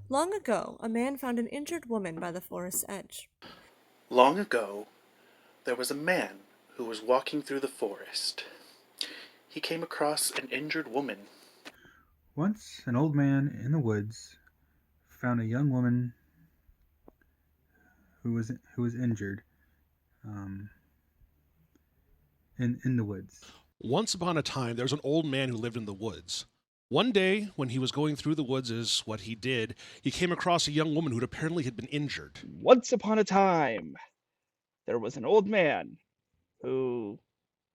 Long ago, a man found an injured woman by the forest's edge. Long ago, there was a man who was walking through the forest. He came across an injured woman. Once an old man in the woods found a young woman who was injured um, in the woods. Once upon a time, there was an old man who lived in the woods. One day, when he was going through the woods, as what he did, he came across a young woman who apparently had been injured. Once upon a time, there was an old man who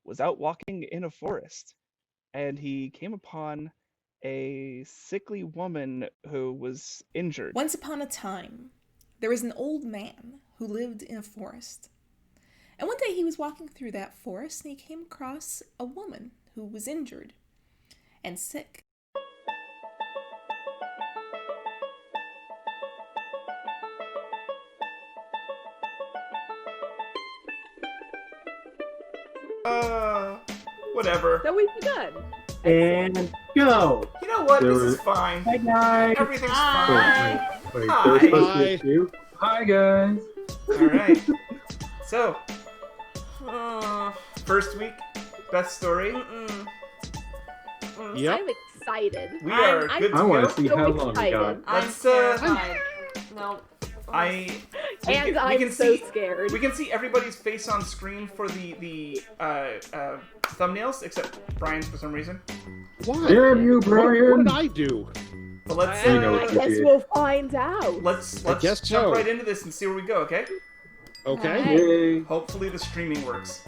was out walking in a forest, and he came upon a sickly woman who was injured. Once upon a time, there was an old man who lived in a forest. And one day he was walking through that forest and he came across a woman who was injured and sick. Whatever. So we've begun. And go. You know what? There This was- is fine. Hi guys. Everything's Hi. fine. Wait, Hi. there was supposed to be Hi. a cue? Hi guys. All right. So, first week, Beth's story. Yep. I'm excited. We are I'm good to I want go. to see so how long we excited. got. I'm Let's, terrified. No. And we I'm can so see, scared. We can see everybody's face on screen for the thumbnails, except Brian's for some reason. Why? Damn you, What Brian. did I do? But let's I know what I you guess did. we'll find out. let's guess jump so. right into this and see where we go. Okay. Okay. Alright. Yay. Hopefully the streaming works.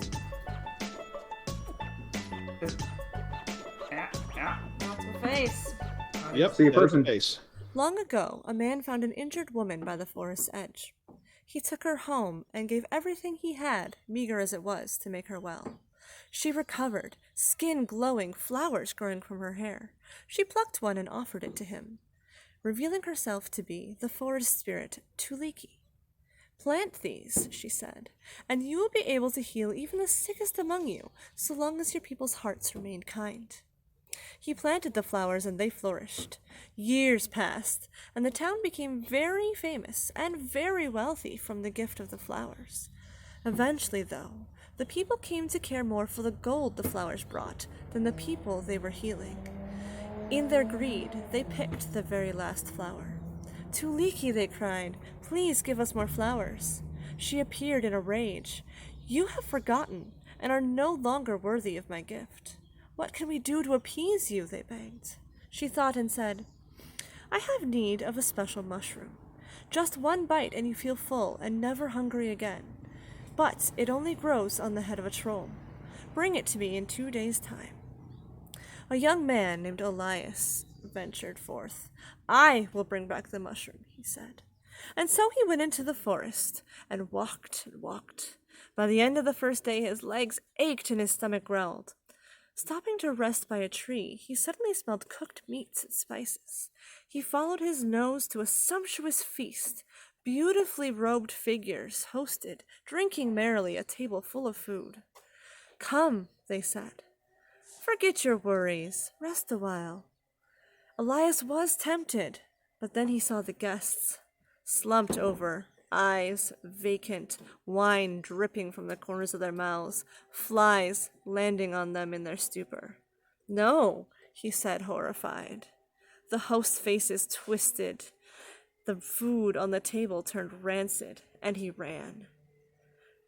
Yeah. That's my face. Yep. See a that is person. the case. Long ago, a man found an injured woman by the forest's edge. He took her home and gave everything he had, meager as it was, to make her well. She recovered, skin glowing, flowers growing from her hair. She plucked one and offered it to him, revealing herself to be the forest spirit Tuliki. Plant these, she said, and you will be able to heal even the sickest among you, so long as your people's hearts remained kind. He planted the flowers and they flourished. Years passed, and the town became very famous and very wealthy from the gift of the flowers. Eventually, though, the people came to care more for the gold the flowers brought than the people they were healing. In their greed, they picked the very last flower. Tuliki, they cried, please give us more flowers. She appeared in a rage. You have forgotten and are no longer worthy of my gift. What can we do to appease you? They begged. She thought and said, I have need of a special mushroom. Just one bite and you feel full and never hungry again. But it only grows on the head of a troll. Bring it to me in 2 days' time. A young man named Elias ventured forth. I will bring back the mushroom, he said. And so he went into the forest and walked and walked. By the end of the first day, his legs ached and his stomach growled. Stopping to rest by a tree, he suddenly smelled cooked meats and spices. He followed his nose to a sumptuous feast. Beautifully robed figures hosted, drinking merrily, a table full of food. Come, they said. Forget your worries. Rest a while. Elias was tempted, but then he saw the guests, slumped over, eyes vacant, wine dripping from the corners of their mouths, flies landing on them in their stupor. No, he said, horrified. The host's faces twisted. The food on the table turned rancid, and he ran.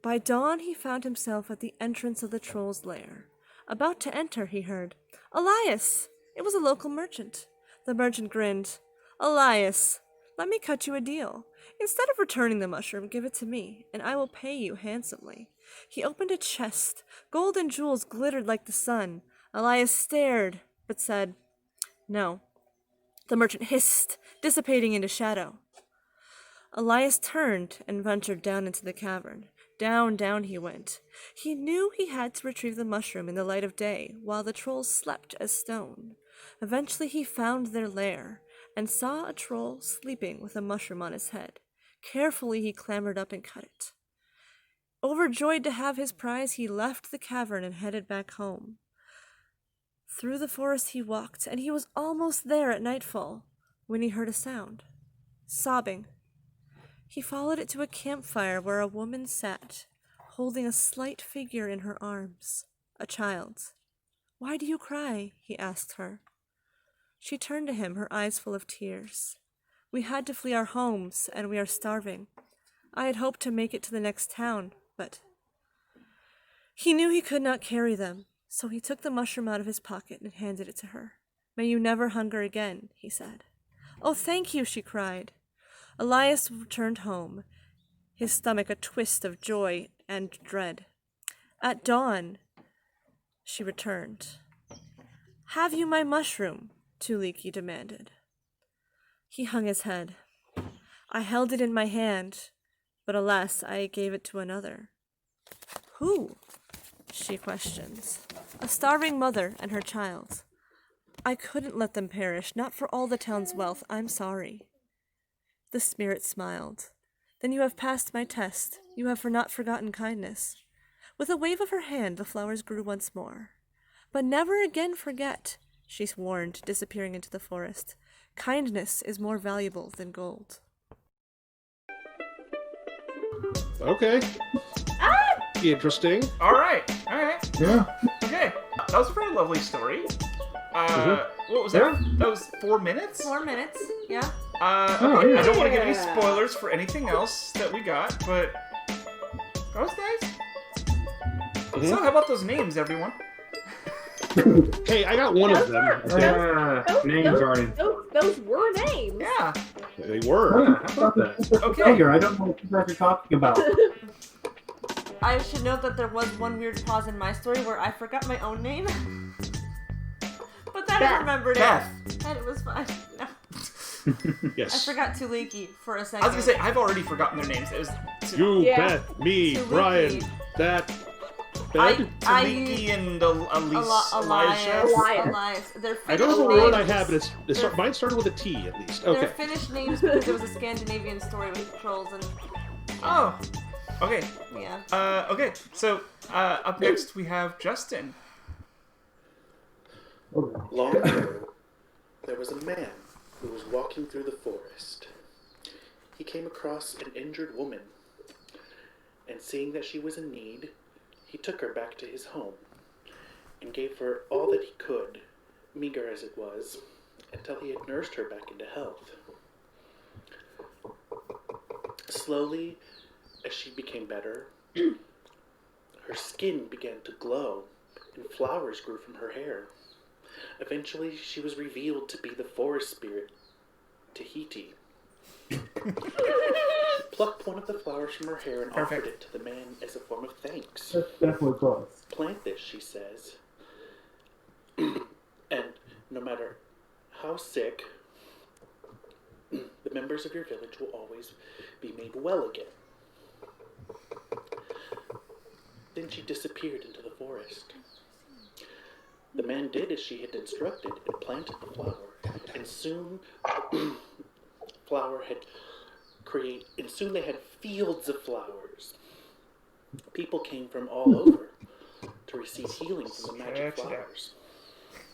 By dawn he found himself at the entrance of the troll's lair. About to enter, he heard, Elias! It was a local merchant. The merchant grinned. Elias, let me cut you a deal. Instead of returning the mushroom, give it to me, and I will pay you handsomely. He opened a chest. Gold and jewels glittered like the sun. Elias stared, but said, No. The merchant hissed, dissipating into shadow. Elias turned and ventured down into the cavern. Down, down he went. He knew he had to retrieve the mushroom in the light of day, while the trolls slept as stone. Eventually he found their lair, and saw a troll sleeping with a mushroom on his head. Carefully he clambered up and cut it. Overjoyed to have his prize, he left the cavern and headed back home. Through the forest he walked, and he was almost there at nightfall, when he heard a sound. sobbing. He followed it to a campfire where a woman sat, holding a slight figure in her arms, a child. "Why do you cry?" he asked her. She turned to him, her eyes full of tears. "We had to flee our homes, and we are starving. I had hoped to make it to the next town, but..." He knew he could not carry them, so he took the mushroom out of his pocket and handed it to her. "May you never hunger again," he said. "Oh, thank you," she cried. Elias returned home, his stomach a twist of joy and dread. At dawn, she returned. "Have you my mushroom?" Tuliki demanded. He hung his head. "I held it in my hand, but alas, I gave it to another." "Who?" she questions. "A starving mother and her child. I couldn't let them perish, not for all the town's wealth. I'm sorry." The spirit smiled. "Then you have passed my test. You have not forgotten kindness." With a wave of her hand, the flowers grew once more. "But never again forget," she warned, disappearing into the forest. "Kindness is more valuable than gold." Okay. Interesting. All right. Yeah. Okay. That was a very lovely story. What was that? That was 4 minutes? 4 minutes, yeah. Okay. yeah. I don't want to give any spoilers for anything else that we got, but that was nice. So how about those names, everyone? Hey, I got one of them. Names already. Those were names. Yeah. They were. Yeah, how about that? Okay. Edgar, I don't know what you guys are talking about. I should note that there was one weird pause in my story where I forgot my own name. But then I Beth. remembered Beth. it. And it was fine. No. I Yes. forgot Tuliki for a I second. was gonna say I've already forgotten their names. It was You, Yeah. Beth, me, Tuliki. Brian, that, I Bed. Taliki and Elijah. Elias. They're Finnish I don't know what names. word I have, but mine started with a T at least. They're Okay. Finnish names because it was a Scandinavian story with trolls and Oh. Okay. yeah. Okay. So up next we have Justin. Long ago, there was a man who was walking through the forest. He came across an injured woman, and seeing that she was in need, he took her back to his home and gave her all that he could, meager as it was, until he had nursed her back into health. Slowly, as she became better, her skin began to glow, and flowers grew from her hair. Eventually, she was revealed to be the forest spirit, Tahiti. She plucked one of the flowers from her hair and offered it to the man as a form of thanks. That's definitely close. "Plant this," she says, "and no matter how sick, the members of your village will always be made well again." Then she disappeared into the forest. The man did as she had instructed and planted the flower, and soon they had fields of flowers. People came from all over to receive healing from the magic flowers.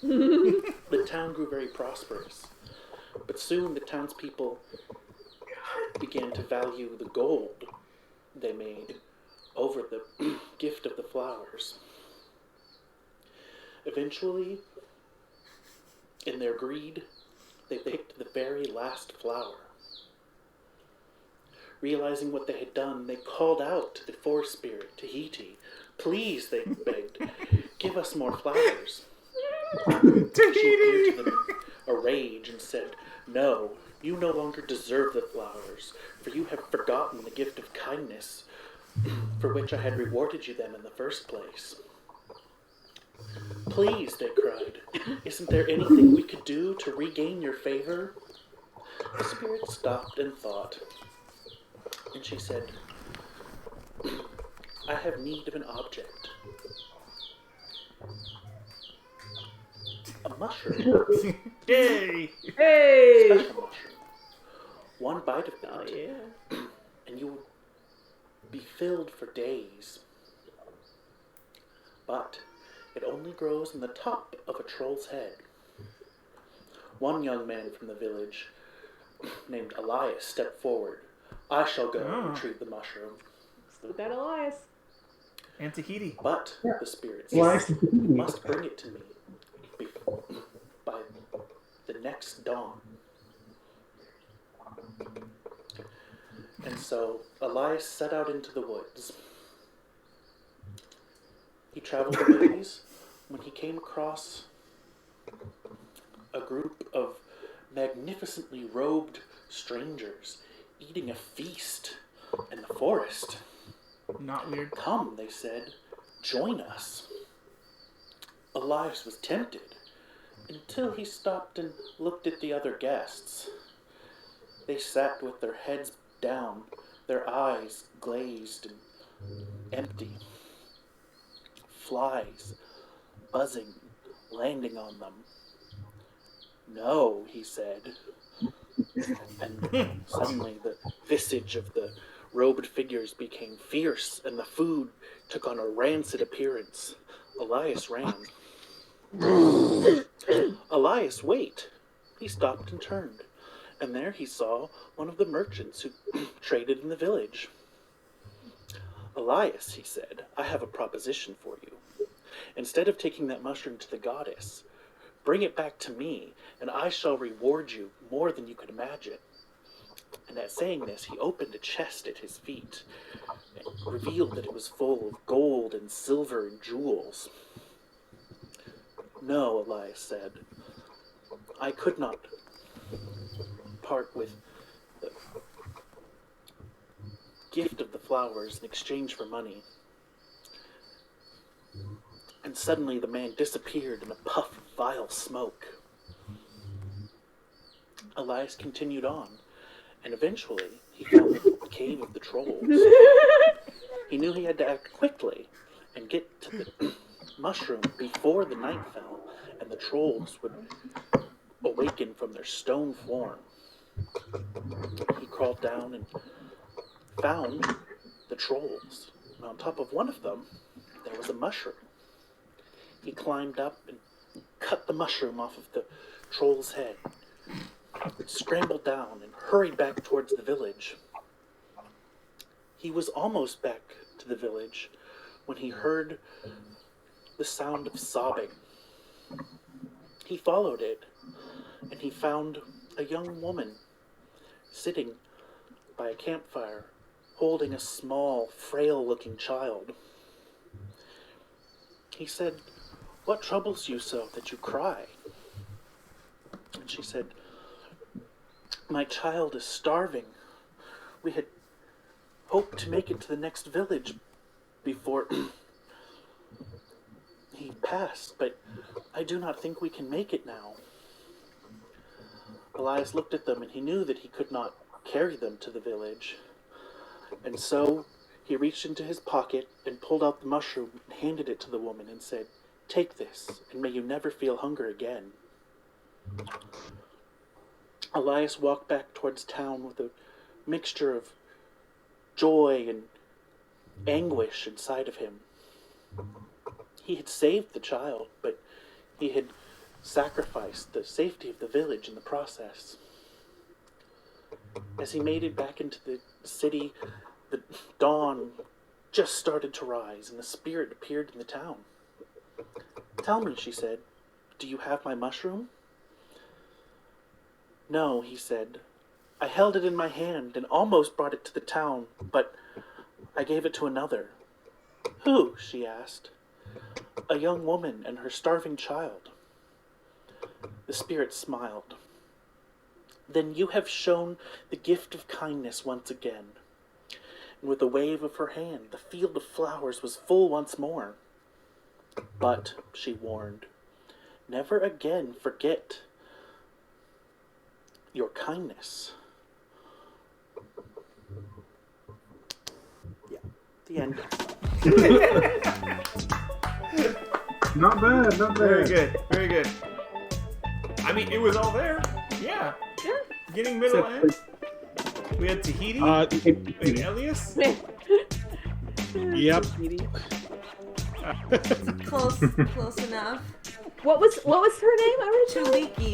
The town grew very prosperous, but soon the townspeople began to value the gold they made over the gift of the flowers. Eventually, in their greed, they picked the very last flower. Realizing what they had done, they called out to the forest spirit, Tahiti. "Please," they begged, "give us more flowers." She appeared to them, a rage, and said, "No, you no longer deserve the flowers, for you have forgotten the gift of kindness, for which I had rewarded you them in the first place." "Please," they cried, "isn't there anything we could do to regain your favor?" The spirit stopped and thought, and she said, "I have need of an object. A mushroom. Yay! Hey! Special mushroom. One bite of it, and you will be filled for days. But it only grows on the top of a troll's head." One young man from the village named Elias stepped forward. I shall go and retrieve the mushroom. Look at Elias. And Tahiti. But, the spirit Why said, is you he- must bring it to me by the next dawn. And so Elias set out into the woods. He traveled a ways when he came across a group of magnificently robed strangers eating a feast in the forest. Not weird. Come, they said, join us. Elias was tempted until he stopped and looked at the other guests. They sat with their heads down, their eyes glazed and empty. Flies buzzing, landing on them. No, he said. And suddenly the visage of the robed figures became fierce, and the food took on a rancid appearance. Elias ran. Elias, wait! He stopped and turned, and there he saw one of the merchants who traded in the village. Elias, he said, I have a proposition for you. Instead of taking that mushroom to the goddess, bring it back to me, and I shall reward you more than you could imagine. And at saying this, he opened a chest at his feet and revealed that it was full of gold and silver and jewels. No, Elias said, I could not part with the gift of the flowers in exchange for money. And suddenly the man disappeared in a puff of vile smoke. Elias continued on, and eventually he found the cave of the trolls. He knew he had to act quickly and get to the mushroom before the night fell and the trolls would awaken from their stone form. He crawled down and found the trolls. And on top of one of them, there was a mushroom. He climbed up and cut the mushroom off of the troll's head, scrambled down and hurried back towards the village. He was almost back to the village when he heard the sound of sobbing. He followed it, and he found a young woman sitting by a campfire, holding a small, frail-looking child. He said, "What troubles you so that you cry?" And she said, "My child is starving. We had hoped to make it to the next village before he passed, but I do not think we can make it now." Elias looked at them, and he knew that he could not carry them to the village. And so he reached into his pocket and pulled out the mushroom and handed it to the woman and said, "Take this, and may you never feel hunger again." Elias walked back towards town with a mixture of joy and anguish inside of him. He had saved the child, but he had sacrificed the safety of the village in the process. As he made it back into the city, the dawn just started to rise, and the spirit appeared in the town. "Tell me," she said, "do you have my mushroom?" "No," he said. "I held it in my hand and almost brought it to the town, but I gave it to another." "Who?" she asked. "A young woman and her starving child." The spirit smiled. "Then you have shown the gift of kindness once again." And with a wave of her hand, the field of flowers was full once more. "But," she warned, "never again forget your kindness." Yeah, the end. Not bad, not bad. Very good, very good. I mean, it was all there. Yeah. Beginning, middle, end. We had Tahiti. We had Elias. Yep. Close enough. What was her name? I already Tuliki.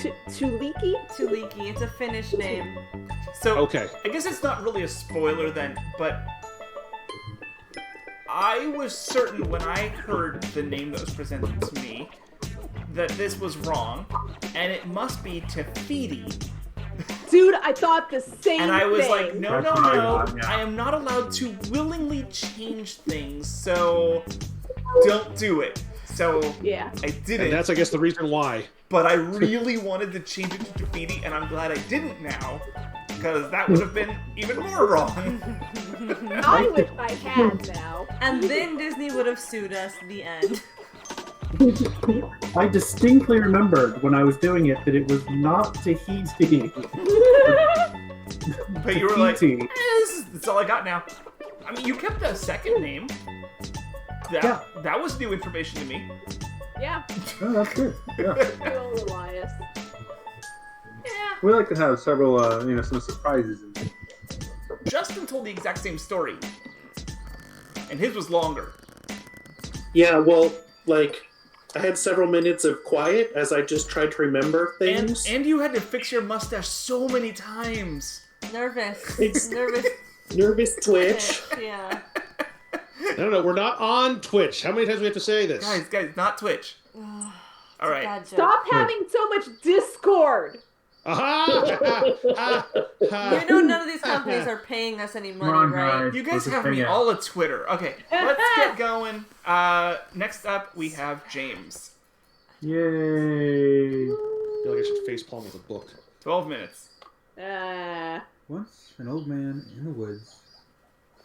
Tuliki? Tuliki. It's a Finnish name. So, Okay. I guess it's not really a spoiler then, but I was certain when I heard the name that was presented to me that this was wrong, and it must be Tefiti. Dude, I thought the same thing. And I was like, no, That's what I no, thought, yeah. I am not allowed to willingly change things, so don't do it. So Yeah. I didn't. And that's, I guess, the reason why. But I really wanted to change it to Tefiti, and I'm glad I didn't now, because that would have been even more wrong. I wish I had now. And then Disney would have sued us. The end. I distinctly remembered when I was doing it that it was not Tahiti. But you were like, Tahiti. that's all I got now. I mean, you kept the second name. That was new information to me. Yeah. Oh, that's good. Yeah. Good old Elias. We like to have several, some surprises in there. Justin told the exact same story, and his was longer. Yeah, well, like, I had several minutes of quiet as I just tried to remember things. And you had to fix your mustache so many times. Nervous. It's- Nervous. Nervous twitch. Yeah. No, we're not on Twitch. How many times do we have to say this? Guys, not Twitch. All right. Bad joke. Stop having so much Discord. Aha! You know none of these companies are paying us any money, on, right? guys. You guys Let's have hang me out. all a Twitter. Okay, let's get going. Next up, we have James. Yay! I feel like I should facepalm with a book. 12 minutes. Once an old man in the woods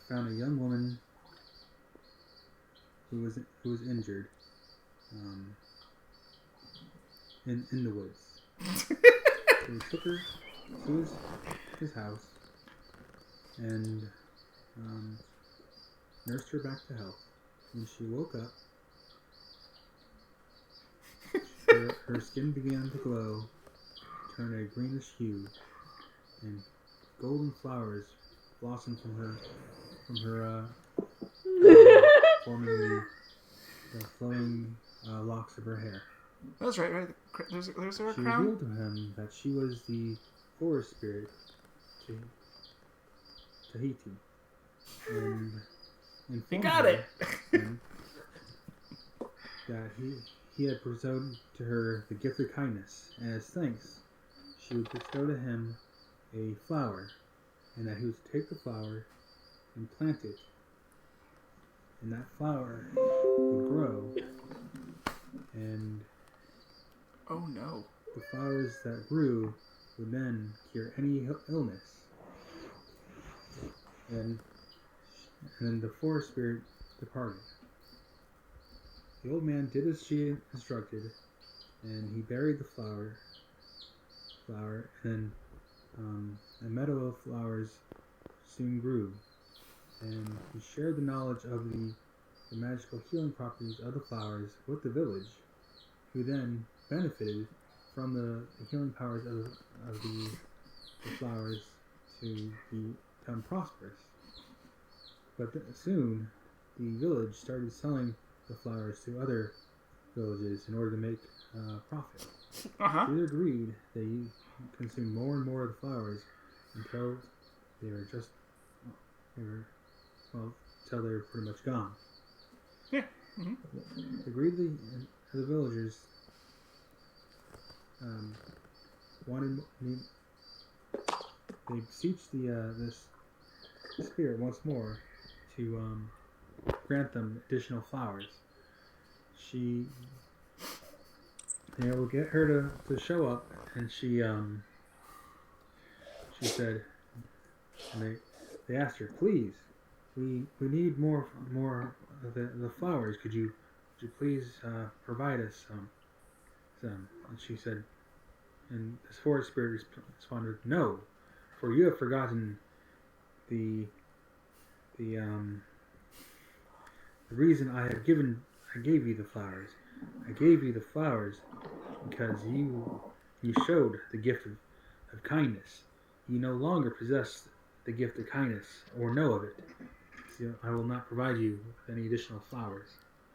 found a young woman who was injured in the woods. So he took her to his house and nursed her back to health. When she woke up, her skin began to glow, turn a greenish hue, and golden flowers blossomed from her forming the flowing locks of her hair. That's right. There's a She crown. revealed to him that she was the forest spirit Tahiti, and You informed got her it. that he had bestowed to her the gift of kindness, and as thanks, she would bestow to him a flower, and that he would take the flower and plant it, and that flower would grow, and Oh no. the flowers that grew would then cure any illness. And then the forest spirit departed. The old man did as she instructed, and he buried the flower, and then a meadow of flowers soon grew, and he shared the knowledge of the magical healing properties of the flowers with the village, who then benefited from the healing powers of the flowers to become prosperous. But soon, the village started selling the flowers to other villages in order to make profit. Through their greed, they consumed more and more of the flowers until they were until they were pretty much gone. Yeah. Mm-hmm. The greed of the villagers they beseeched this spirit once more to grant them additional flowers. They will get her to show up, and she said, and they asked her, please, we need more of the flowers. Could you please provide us some? And she said, and this forest spirit responded, no, for you have forgotten the reason I gave you the flowers. I gave you the flowers because you showed the gift of kindness. You no longer possess the gift of kindness or know of it. So I will not provide you with any additional flowers.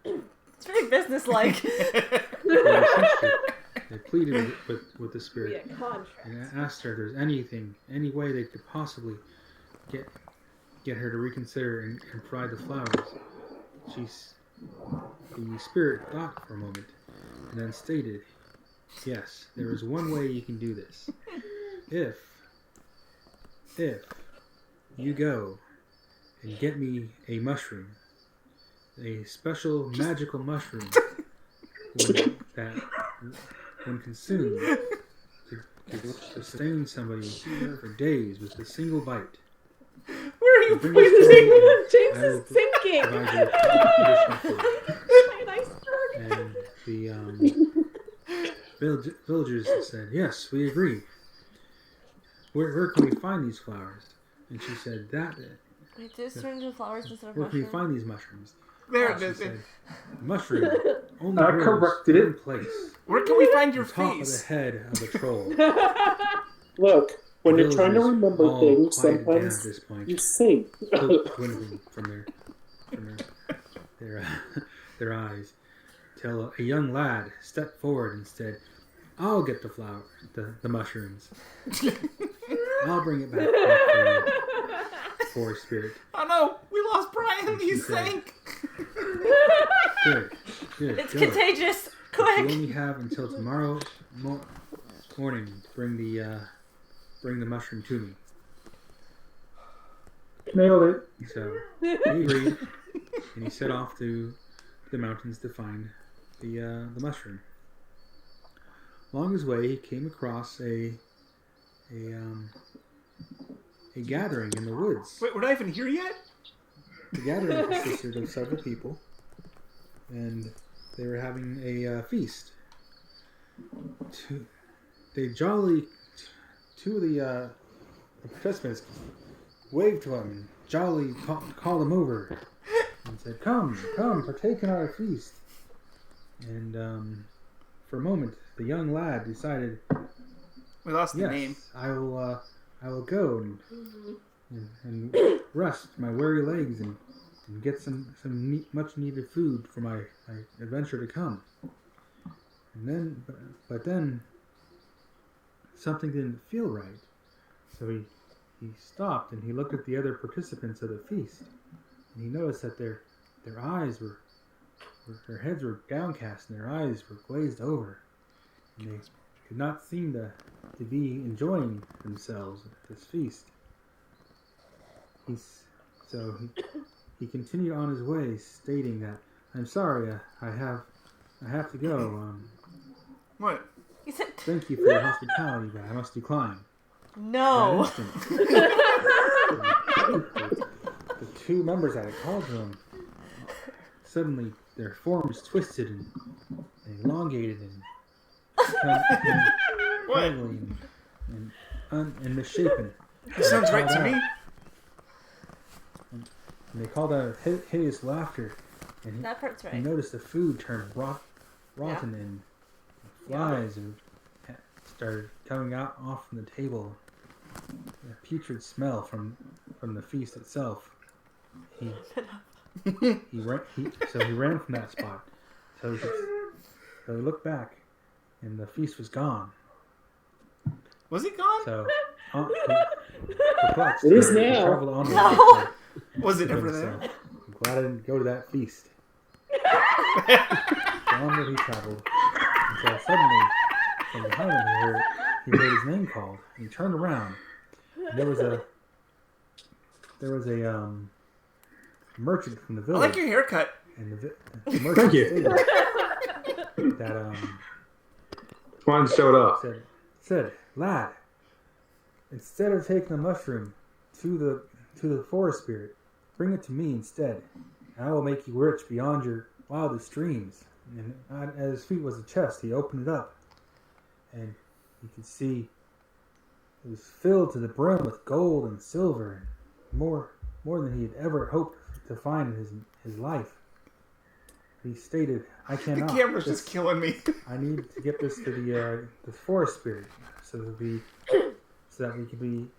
It's very businesslike. They pleaded with the Yeah, spirit contract. and asked her if there's anything, any way they could possibly get her to reconsider and provide the flowers. The spirit thought for a moment and then stated, "Yes, there is one way you can do this. If you go and get me a mushroom, a special magical mushroom when consumed, could sustain somebody for days with a single bite. Where are you Bring putting this this? to me, James I will is sinking. provide you additional food." My iceberg. And the villagers said, "Yes, we agree. Where can we find these flowers?" And she said, Wait, did it turn into flowers instead of "Where can we mushrooms? find these mushrooms?" There it She is. said, "Mushroom only I grows corrected in one it. place, Where can we find your on top of the face? head of a troll." Look, when you're trying to Villagers remember all things, quieted down at sometimes this point, you sing. twinkling from their eyes, till a young lad stepped forward and said, "I'll get the mushrooms. I'll bring it back for you, forest spirit." Oh no, we lost Brian. He said- sank. Good. It's Go. contagious! But you Quick! only have until tomorrow morning to bring the mushroom to me. Nailed it. So he agreed, and he set off to the mountains to find the mushroom. Along his way, he came across a gathering in the woods. Wait, we're not even here yet? The gathering consisted of several people, and they were having a feast. Two of the participants waved to him and jolly called him over and said, "Come, partake in our feast." And for a moment, the young lad decided, We lost the "Yes, name. I will go and rest my weary legs and get some much needed food for my adventure to come." And then something didn't feel right, so he stopped and he looked at the other participants of the feast, and he noticed that their heads were downcast and their eyes were glazed over, and they did not seem to be enjoying themselves at this feast. He continued on his way, stating that, "I'm sorry, I have to go. He said, Thank you for your hospitality, but I must decline." no! That instant, the two members that had called to him, suddenly their forms twisted and elongated and ugly and misshapen. That sounds right to me. And they called out hideous laughter, and That part's he right. noticed the food turned rotten and flies and started coming out off from the table. A putrid smell from the feast itself. He ran from that spot. So he looked back, and the feast was gone. Was he gone? So perplexed, It is he now. traveled onward. No. Was it to ever himself. there? I'm glad I didn't go to that feast. Onward he traveled until suddenly, from behind him, he heard his name called. And he turned around, and there was a merchant from the I village. like your haircut. And the merchant stated that One showed up. said, "Lad, instead of taking the mushroom to the forest spirit, bring it to me instead, and I will make you rich beyond your wildest dreams." And at his feet was a chest. He opened it up, and you could see it was filled to the brim with gold and silver, more than he had ever hoped to find in his life. He stated, "I The cannot. camera's just killing me. I need to get this to the forest spirit, so that we can be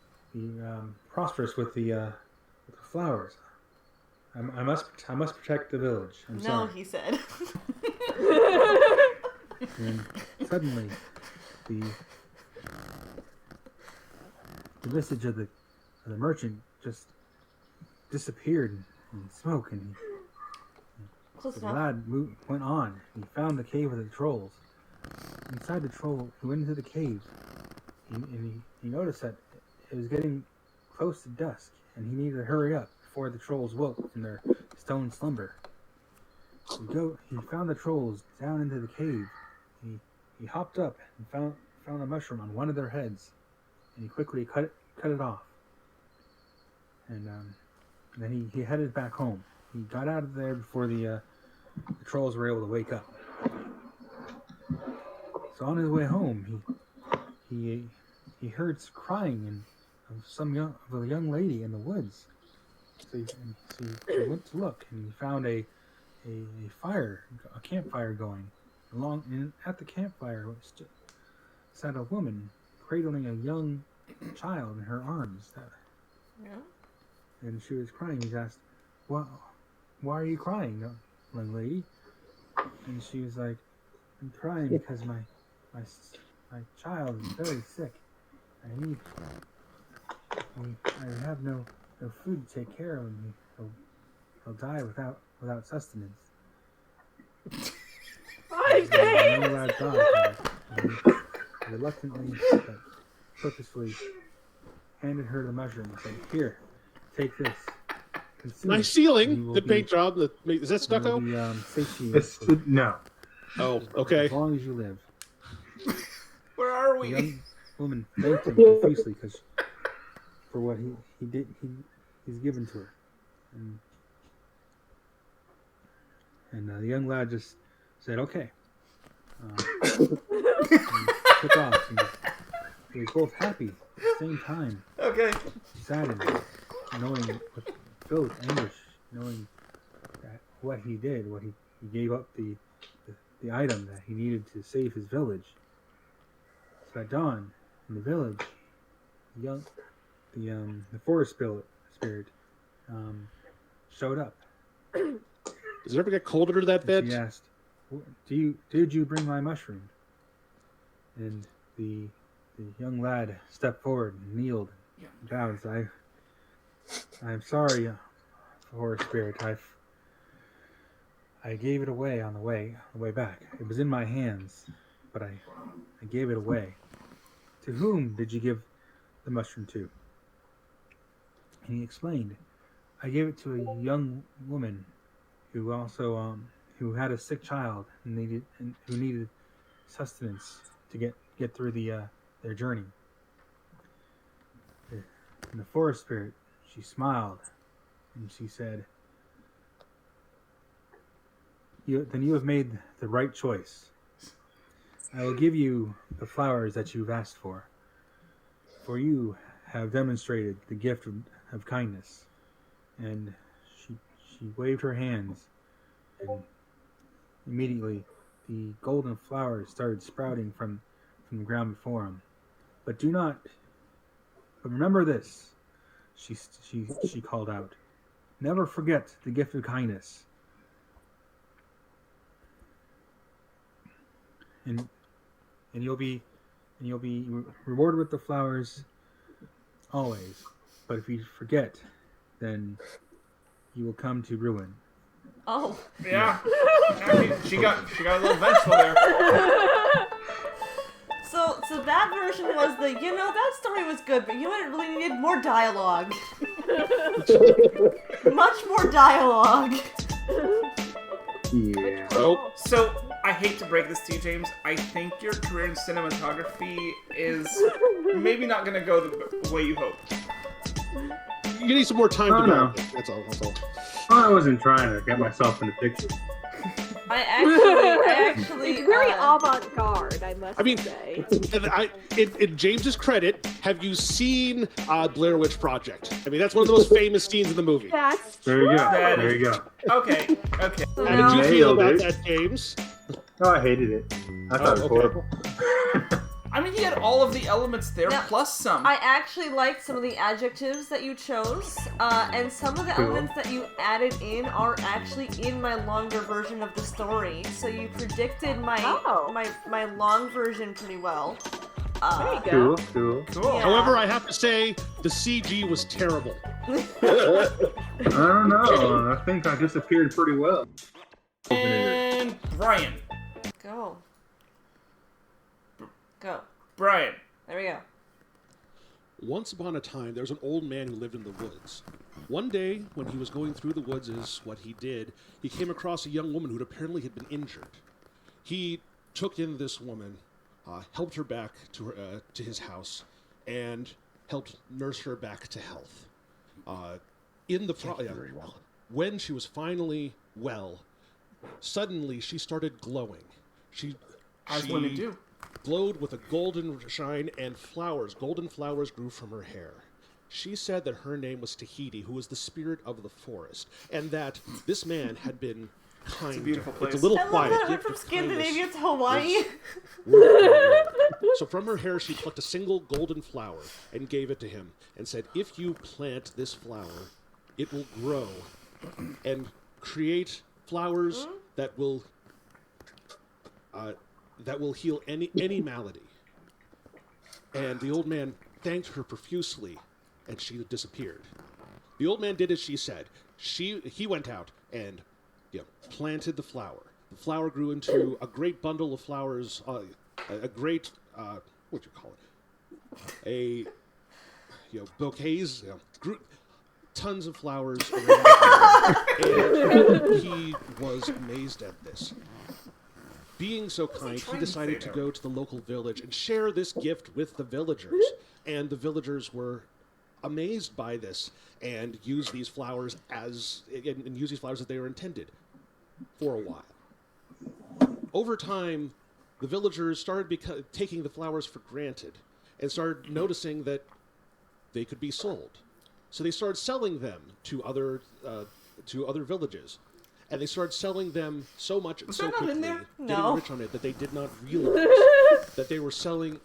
prosperous with the flowers. I must protect the village." I'm No, sorry. he said. And suddenly, the visage of the merchant just disappeared in smoke, and the lad went on. He found the cave of the trolls. Inside the troll, he went into the cave, and he noticed that it was getting close to dusk, and he needed to hurry up before the trolls woke from their stone slumber. He found the trolls down into the cave. He hopped up and found a mushroom on one of their heads, and he quickly cut it off. And then he headed back home. He got out of there before the trolls were able to wake up. So on his way home, he heard crying of a young lady in the woods. So he went to look, and he found a campfire going. And at the campfire sat a woman cradling a young child in her arms. Yeah. And she was crying. He asked, "Why are you crying, young lady?" And she was like, "I'm crying because my child is very sick. I have no food to take care of him. He'll die without sustenance." And the young lad thought, and he reluctantly but purposefully handed her the mushroom and said, "Here, take this. Nice ceiling. Good paint job. Is that stucco? No. Oh, okay. As long as you live. Where are we? The young woman thanked him profusely for what he's given to her, and the young lad just said, "Okay." And took off. And they were both happy at the same time. Okay. Saddened, knowing, filled with anguish, knowing that what he did, what he gave up the item that he needed to save his village. So at dawn, in the village, the forest spirit showed up. Does it ever get colder to that bed? He asked, "Did you bring my mushroom?" And the young lad stepped forward and kneeled and bowed. "I'm sorry, forest spirit. I gave it away on the way back. It was in my hands, but I gave it away. To whom did you give the mushroom to?" And he explained, "I gave it to a young woman who also who had a sick child and who needed sustenance to get through their journey." And the forest spirit, she smiled and she said, "Then you have made the right choice. I will give you the flowers that you've asked for you have demonstrated the gift of kindness." And she waved her hands, and immediately the golden flowers started sprouting from the ground before him. But remember this," she called out. "Never forget the gift of kindness. And you'll be rewarded with the flowers always. But if you forget, then you will come to ruin." Oh. Yeah. I mean, she got a little vengeful there. So that version was that story was good, but it really needed more dialogue. Much more dialogue. Yeah. So I hate to break this to you, James. I think your career in cinematography is maybe not going to go the way you hope. You need some more time to develop it. That's all. I wasn't trying to get myself in the picture. I actually It's very avant-garde, I must say. In James's credit, have you seen Blair Witch Project? I mean, that's one of the most famous scenes in the movie. That's There you go. That There is- you go. Okay. How did you feel Nailed about it. that, James? Oh, I hated it. I thought it was okay. horrible. I mean, he had all of the elements there, Now, plus some. I actually liked some of the adjectives that you chose, and some of the elements that you added in are actually in my longer version of the story. So you predicted my my long version pretty well. There you go. Cool. Yeah. However, I have to say, the CG was terrible. I don't know. I think I disappeared pretty well. And Brian. Go. Brian. There we go. Once upon a time, there was an old man who lived in the woods. One day, when he was going through the woods as what he did, he came across a young woman who apparently had been injured. He took in this woman, helped her back to his house, and helped nurse her back to health. When she was finally well, suddenly she started glowing. As women do. Glowed with a golden shine, and golden flowers grew from her hair. She said that her name was Tahiti, who was the spirit of the forest, and that this man had been kind. It's a beautiful place. It's a little I love quiet. that went from Scandinavia to Hawaii. So from her hair, she plucked a single golden flower and gave it to him, and said, "If you plant this flower, it will grow and create flowers that will heal any malady." And the old man thanked her profusely, and she disappeared. The old man did as she said. He went out and planted the flower. The flower grew into a great bundle of flowers, a great what do you call it? Bouquets, grew tons of flowers around and he was amazed at this. Being so kind, he decided to go to the local village and share this gift with the villagers. And the villagers were amazed by this and used these flowers as they were intended for a while. Over time, the villagers started taking the flowers for granted and started noticing that they could be sold. So they started selling them to other villages. And they started selling them so much and so quickly, getting rich on it, that they did not realize that they were selling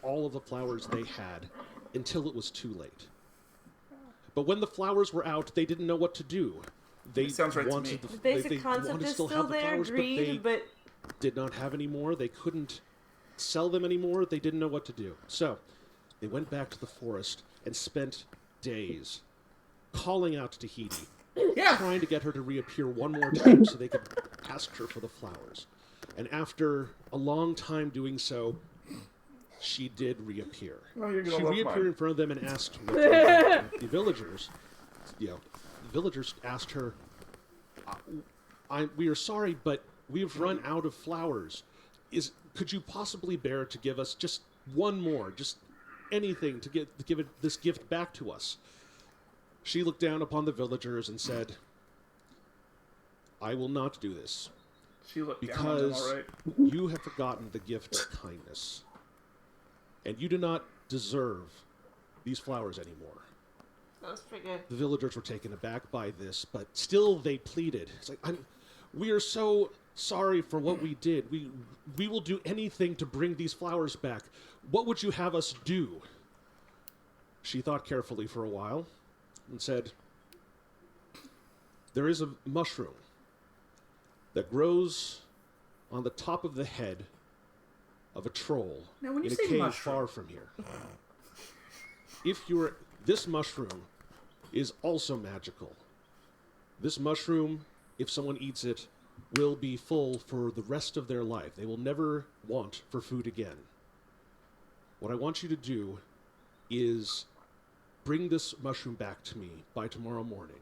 all of the flowers they had until it was too late. But when the flowers were out, they didn't know what to do. They sounds right wanted to me. The basic concept is still there, flowers, greed, but did not have any more. They couldn't sell them anymore. They didn't know what to do. So they went back to the forest and spent days calling out to Tahiti, trying to get her to reappear one more time so they could ask her for the flowers. And after a long time doing so, she did reappear. She reappeared in front of them and asked what the villagers. The villagers asked her, "We are sorry, but we've run out of flowers. Could you possibly bear to give us just one more, just anything to give this gift back to us?" She looked down upon the villagers and said, "I will not do this. She looked because down on them, all right. You have forgotten the gift of kindness. And you do not deserve these flowers anymore." that was pretty good. The villagers were taken aback by this, but still they pleaded. It's like, "We are so sorry for what we did. We will do anything to bring these flowers back. What would you have us do?" She thought carefully for a while and said, "There is a mushroom that grows on the top of the head of a troll Now, in a cave far from here. This mushroom is also magical. This mushroom, if someone eats it, will be full for the rest of their life. They will never want for food again. What I want you to do is bring this mushroom back to me by tomorrow morning.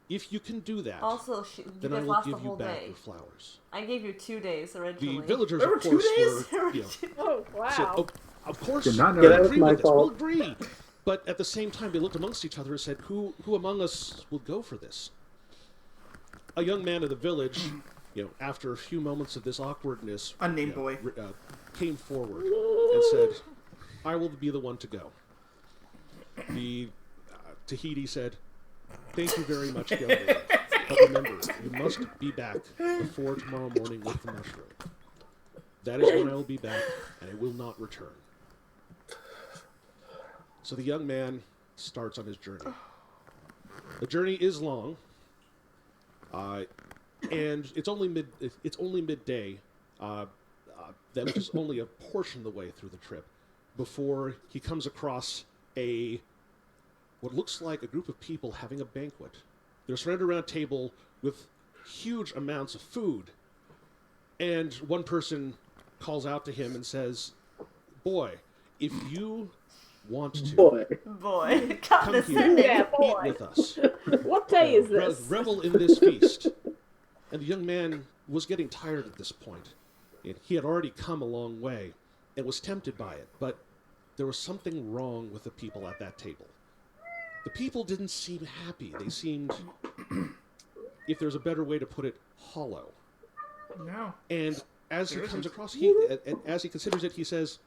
If you can do that, Also, then I will give you back the flowers." I gave you 2 days originally. The villagers, There of were course, 2 were... days? Oh, wow. So, of course, Did not know we'll that was agree my with this. We'll fault. agree. But at the same time, they looked amongst each other and said, who among us will go for this? A young man of the village, after a few moments of this awkwardness, Unnamed boy. Came forward and said, "I will be the one to go." The Tahiti said, "Thank you very much, young lady. But remember, you must be back before tomorrow morning with the mushroom." That is when I will be back, and I will not return. So the young man starts on his journey. The journey is long, and it's only midday. That is only a portion of the way through the trip before he comes across what looks like a group of people having a banquet. They're surrounded around a table with huge amounts of food, and one person calls out to him and says, "Boy, if you want to, Boy, come here, yeah, eat with us. What day is this? Revel in this feast." And the young man was getting tired at this point. He had already come a long way and was tempted by it, but there was something wrong with the people at that table. The people didn't seem happy. They seemed, if there's a better way to put it, hollow. No. And as he comes across, as he considers it, he says,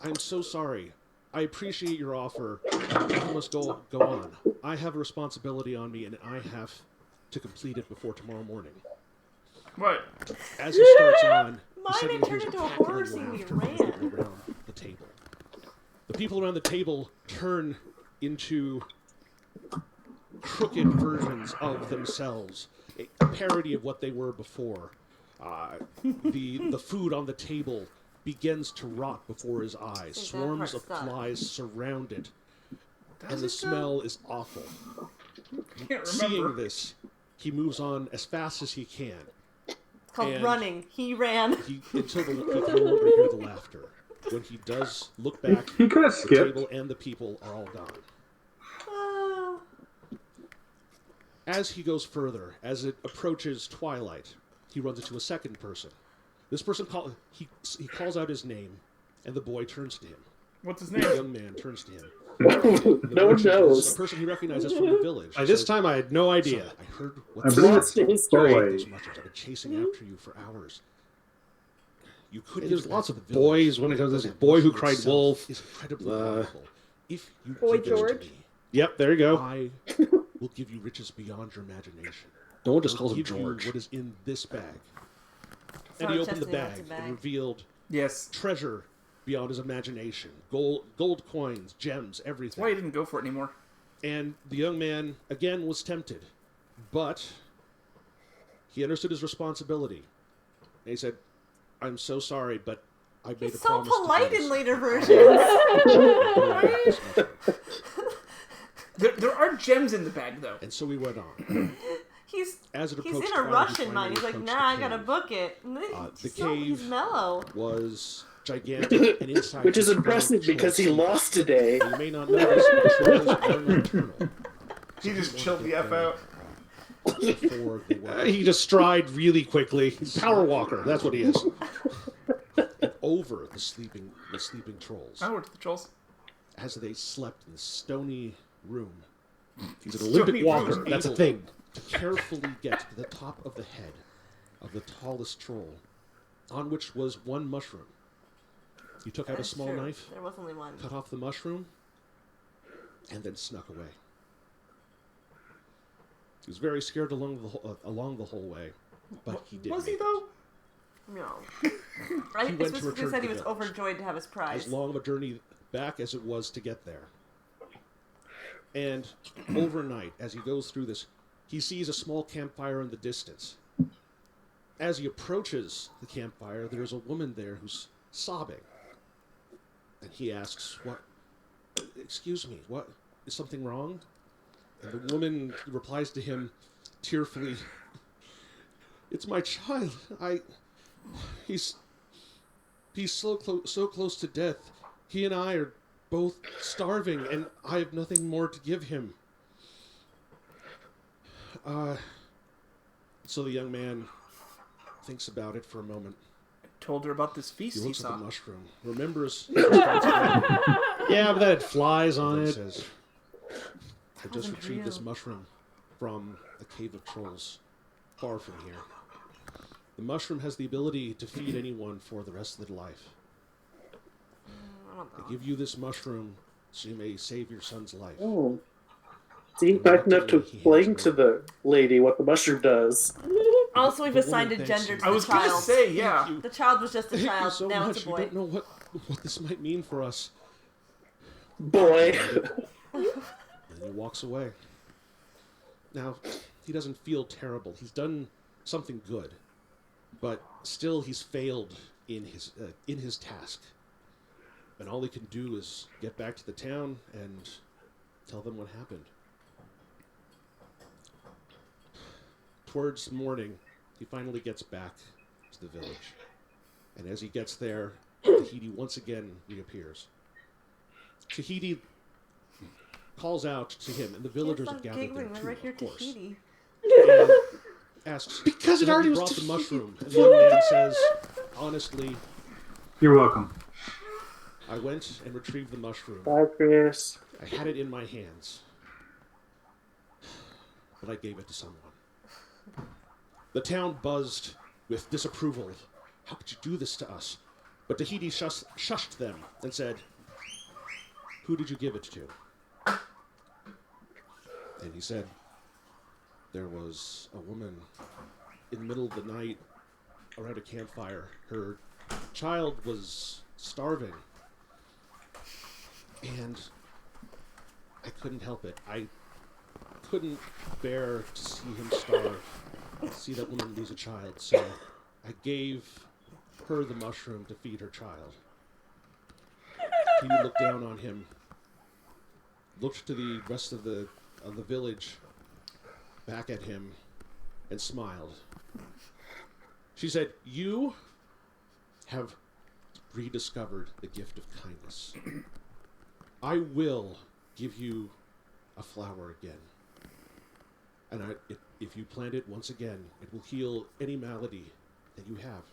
"I'm so sorry. I appreciate your offer. I must go on. I have a responsibility on me, and I have to complete it before tomorrow morning." What? As he starts on, he suddenly Mine hears turned a into a cackling horror scene. He laughter from the ran. people around the table. The people around the table turn into crooked versions of themselves, a parody of what they were before. The food on the table begins to rot before his eyes. Swarms of flies surround it, and the smell is awful. Seeing this, he moves on as fast as he can. It's called And running. He ran. Until he can no longer hear the laughter. When he does look back, He could have the skipped. table and the people are all gone. Oh. As he goes further, as it approaches twilight, he runs into a second person. This person he calls out his name, and the boy turns to him. What's his The name? young man turns to him. No one knows. A person he recognizes from the village. By this time, I had no idea. "I heard what I you believe said. it's his boy. Those mushrooms. I've been chasing after you for hours. You could. There's lots of boys when it comes to this boy who cried wolf. Is incredibly valuable. If you Boy give it to George? me, Yep, there you go. I will give you riches beyond your imagination. No one just I'll calls him give you George. what is in this bag." It's And not he a opened the chest, it's a bag bag. and revealed Yes. treasure beyond his imagination. Gold coins, gems, That's everything. why he didn't go for it anymore. And the young man, again, was tempted. But he understood his responsibility. And he said, "I'm so sorry, but I made He's a so promise to do polite this." in later versions. There are gems in the bag, though. And so we went on. He's As it he's approached in a twilight, rush he in mind. finally He's like, approached nah, I the gotta cave. book it. And then The he's cave mellow. was gigantic, and inside Which is was impressive surrounded because he trolls. lost today. You may not know this, but trolls are nocturnal. He just chilled the F out. Before they were He just stride really quickly. Power walker, that's what he is. and over the sleeping trolls. I worked with the trolls. As they slept in the stony room, He's an Olympic Stony walker, Brook. that's a able thing. to carefully get to the top of the head of the tallest troll, on which was one mushroom. He took out a That's small true. knife, There was only one. cut off the mushroom, and then snuck away. He was very scared along the whole way, but he did. Was he, make it. though? No. I He went to specifically return said to he was the village. overjoyed to have his prize. As long of a journey back as it was to get there. And overnight, as he goes through this, he sees a small campfire in the distance. As he approaches the campfire, there's a woman there who's sobbing. And he asks, excuse me, what, is something wrong? And the woman replies to him tearfully, "It's my child. He's so close to death. He and I are both starving, and I have nothing more to give him." So the young man thinks about it for a moment. Told her about this feast He he looks at saw. the mushroom, remembers his responsibility, Yeah, but that had flies on and it. says, "I just wasn't retrieved this real. mushroom from a cave of trolls far from here. The mushroom has the ability to feed anyone for the rest of their life. I don't know. I give you this mushroom so you may save your son's life." Oh. See, back enough to explain to the lady what the mushroom does. Also, we've the assigned a woman gender thanks to I the was gonna child. say, yeah. The child was just a Thank you child. so Now much. it's a You boy. don't know what this might mean for us. Boy. And he walks away. Now, he doesn't feel terrible. He's done something good, but still he's failed in his task. And all he can do is get back to the town and tell them what happened. Towards morning, he finally gets back to the village. And as he gets there, Tahiti once again reappears. Tahiti calls out to him, and the villagers have gathered giggling. there They're too, right here, of course. Tahiti. And asks, Because it "Have already you was brought the Tahiti." mushroom?" And the young man says, "Honestly, You're welcome. I went and retrieved the mushroom. Bye, Chris. I had it in my hands, but I gave it to someone." The town buzzed with disapproval. "How could you do this to us?" But Tahiti shushed them and said, "Who did you give it to?" And he said, "There was a woman in the middle of the night around a campfire. Her child was starving. And I couldn't help it. I couldn't bear to see him starve, see that woman lose a child. So I gave her the mushroom to feed her child." He looked down on him, looked to the rest of the village, back at him, and smiled. She said, "You have rediscovered the gift of kindness. I will give you a flower again. And if you plant it once again, it will heal any malady that you have.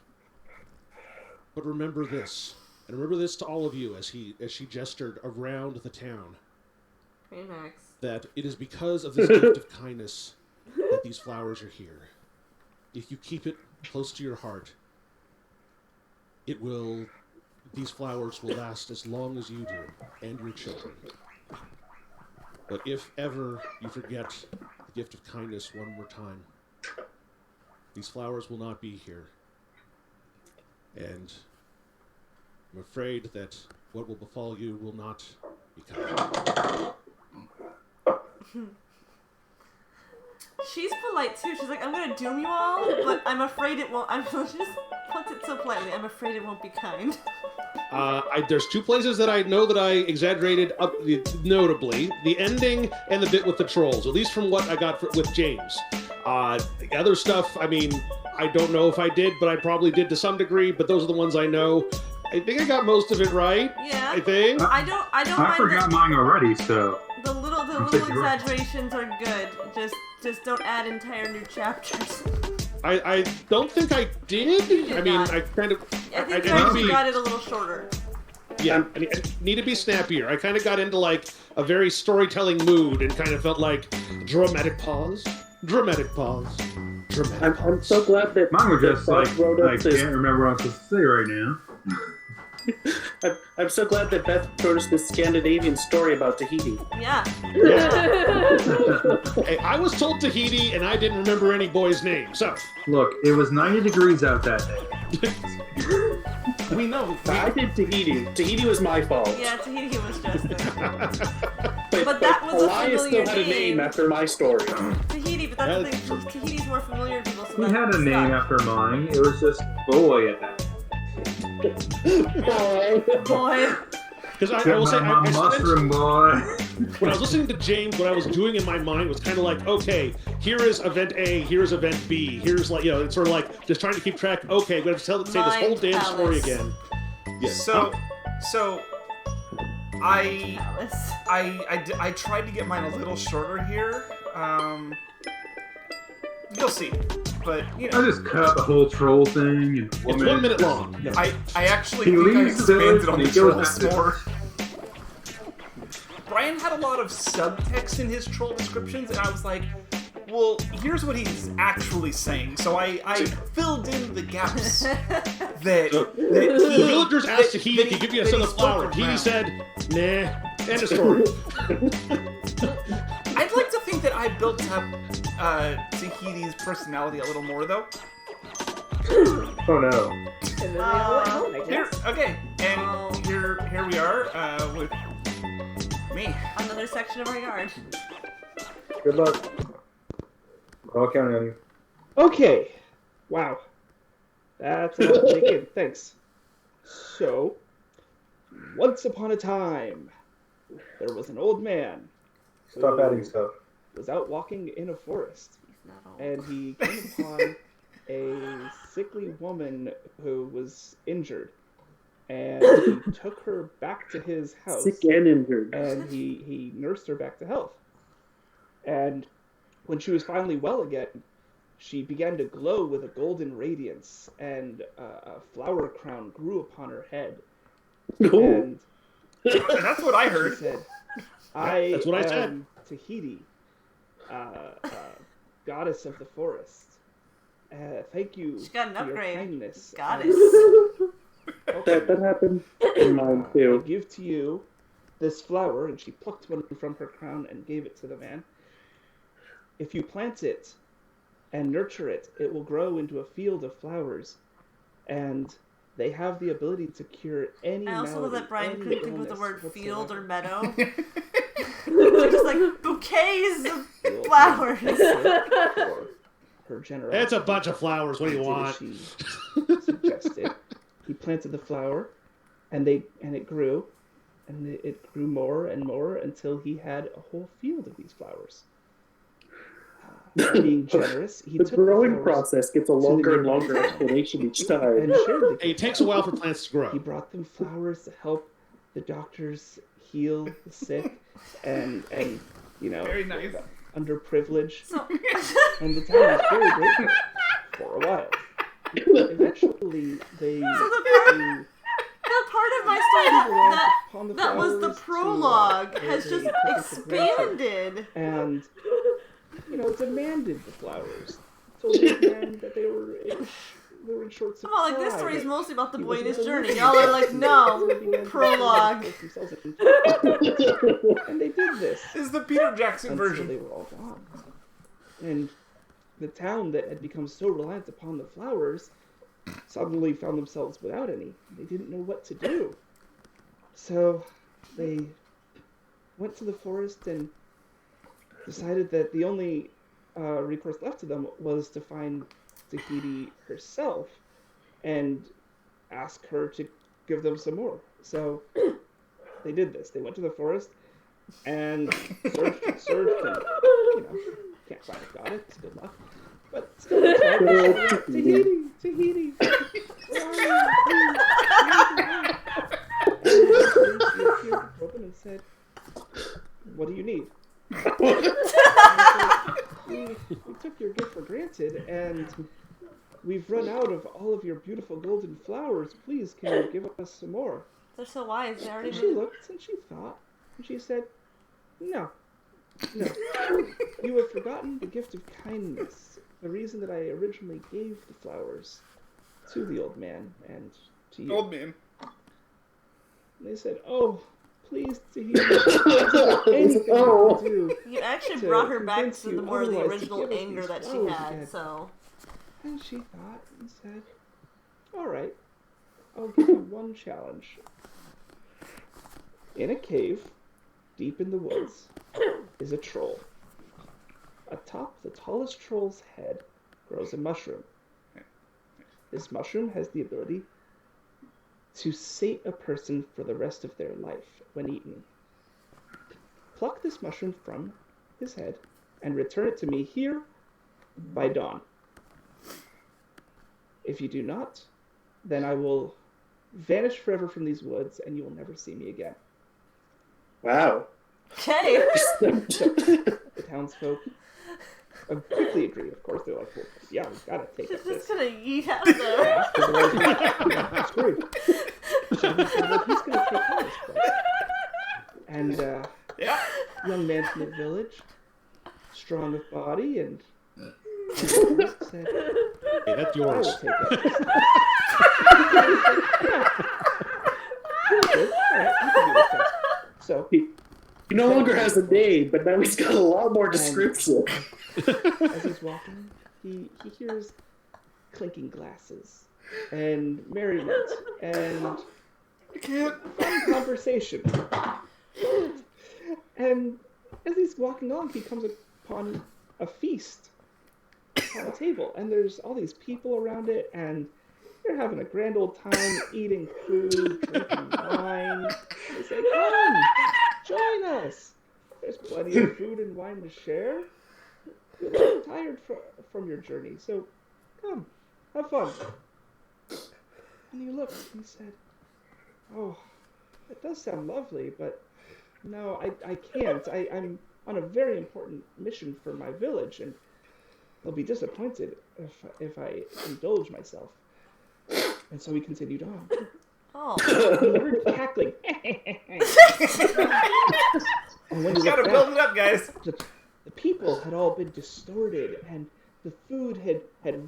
But remember this, and remember this to all of you," as she gestured around the town, Hey, Max. "that it is because of this gift of kindness that these flowers are here. If you keep it close to your heart, these flowers will last as long as you do, and your children. But if ever you forget the gift of kindness one more time, these flowers will not be here. And I'm afraid that what will befall you will not be kind." She's polite too. She's like, "I'm gonna doom you all, but I'm afraid it won't." She just puts it so politely. "I'm afraid it won't be kind." There's two places that I know that I exaggerated up, notably the ending and the bit with the trolls, at least from what I got with James. The other stuff, I mean, I don't know if I did, but I probably did to some degree. But those are the ones I know. I think I got most of it right. Yeah. I think. I don't I mind forgot mine already, so. the little exaggerations are good. Just don't add entire new chapters. I don't think I did. did I mean, not. I kind of. I think I you got it a little shorter. Yeah, I need to be snappier. I kind of got into like a very storytelling mood and kind of felt like dramatic pause, dramatic pause, dramatic pause. I'm so glad that Mine were just that like, Beth wrote I up this. can't remember what I'm supposed to say right now. I'm so glad that Beth wrote us this Scandinavian story about Tahiti. Yeah. Hey, I was told Tahiti and I didn't remember any boy's name, so. Look, it was 90 degrees out that day. We know. I did Tahiti. Tahiti was my fault. Yeah, Tahiti was just But that was a Elias familiar still had a name name. after my story. Tahiti, but that's the thing. Tahiti's more familiar to people. So He that had a name stuck. after mine. It was just Boy at that time. Boy. Because I will say, my mushroom boy. when I was listening to James, what I was doing in my mind was kind of like, okay, here is event A, here's event B, here's like, it's sort of like just trying to keep track. Okay, we have to say this whole damn story again. Yes. So I tried to get mine a little shorter here. You'll see, but I just cut out the whole troll thing and It's 1 minute long. I actually He think I leaves the village expanded on and the he goes trolls back to- more. Brian had a lot of subtext in his troll descriptions, and I was like, well, here's what he's actually saying. So I filled in the gaps that The villagers asked Tahiti to give you a set of flowers. Tahiti around. said, nah, end of story. I'd like to think that I built up Tahiti's personality a little more, though. Oh no. And then they all went home, I Here, guess. okay, and here we are with me. Another section of our yard. Good luck. I'll count on you. Okay. Wow. That's a lot to take in. Thanks. So, once upon a time, there was an old man. Stop who adding stuff. was out walking in a forest, Not old. and he came upon a sickly woman who was injured, and he took her back to his house, Sick and injured. and he nursed her back to health. And when she was finally well again, she began to glow with a golden radiance, and a flower crown grew upon her head. And That's what I she heard. said, That's what I said. am Tahiti, goddess of the forest. Thank you She got an for your upgrade. kindness. Goddess. That happened in mine I too. give to you this flower, and she plucked one from her crown and gave it to the man. If you plant it and nurture it, it will grow into a field of flowers, and they have the ability to cure any I also love malady, that Brian any couldn't think of the illness word field or whatsoever. meadow. They're just like bouquets of The old man flowers. thanked her for her generosity. It's a bunch of flowers. What do you He did want? as she suggested. He planted the flower, and it grew, and it grew more and more until he had a whole field of these flowers. Being generous, he The took growing the flowers process gets a longer and longer explanation each time. and shared the Hey, it takes a while for plants to grow. He brought them flowers to help the doctors heal the sick and you know, Very nice. underprivileged. So, And the town was very grateful for a while. Eventually, they the part of my story that was the prologue has just expanded. And, you know, demanded the flowers. Told the man that they were in short supply. Well, like this story is that mostly about the he boy and his wasn't journey. believing Y'all are it. like, They no, began to prologue. force themselves into- And they did this. This is the Peter Jackson Until version. they were all gone. And the town that had become so reliant upon the flowers suddenly found themselves without any. They didn't know what to do. So they went to the forest and decided that the only recourse left to them was to find Tahiti herself and ask her to give them some more. So they did this. They went to the forest and searched, and, you know, can't find a goddess. Good luck. But still, they tried. Tahiti. She opened and said, "What do you need?" we took your gift for granted, and we've run out of all of your beautiful golden flowers. Please, can you give us some more? They're so wise. They already And she knew. looked and she thought, and she said, No. You have forgotten the gift of kindness. The reason that I originally gave the flowers to the old man and to you. Old man. And they said, "Oh, please, to hear anything you can do." You actually to brought her back convince to you the more of the otherwise to original give us anger these that she flowers had, again. so. And she thought and said, "All right, I'll give you one challenge. In a cave, deep in the woods, is a troll. Atop the tallest troll's head grows a mushroom. This mushroom has the ability to sate a person for the rest of their life when eaten. Pluck this mushroom from his head and return it to me here by dawn. If you do not, then I will vanish forever from these woods and you will never see me again." Wow. Okay. The townsfolk quickly agreed, of course. They're like, "Well, yeah, we've got to take up Just this." gonna yeet out of there. Screwed. So he said, "Well, he's going to take care of this place." And Yeah. young man from the village, strong of body, and said, Hey, that's "I will yours. take it." Good. All right, you can do this next. So He no longer has a name, but now he's got a lot more description. As he's walking, he hears clinking glasses and merriment and fun conversation. And as he's walking on, he comes upon a feast on a table, and there's all these people around it, and they're having a grand old time eating food, drinking wine. They say, "Come, join us. There's plenty of food and wine to share. You're a little tired from your journey, so come, have fun." And he looked and he said, "Oh, it does sound lovely, but no, I can't. I'm on a very important mission for my village, and they'll be disappointed if I indulge myself." And so he continued on. Oh. He heard cackling. And when he Gotta looked build back, it up, guys. the people had all been distorted, and the food had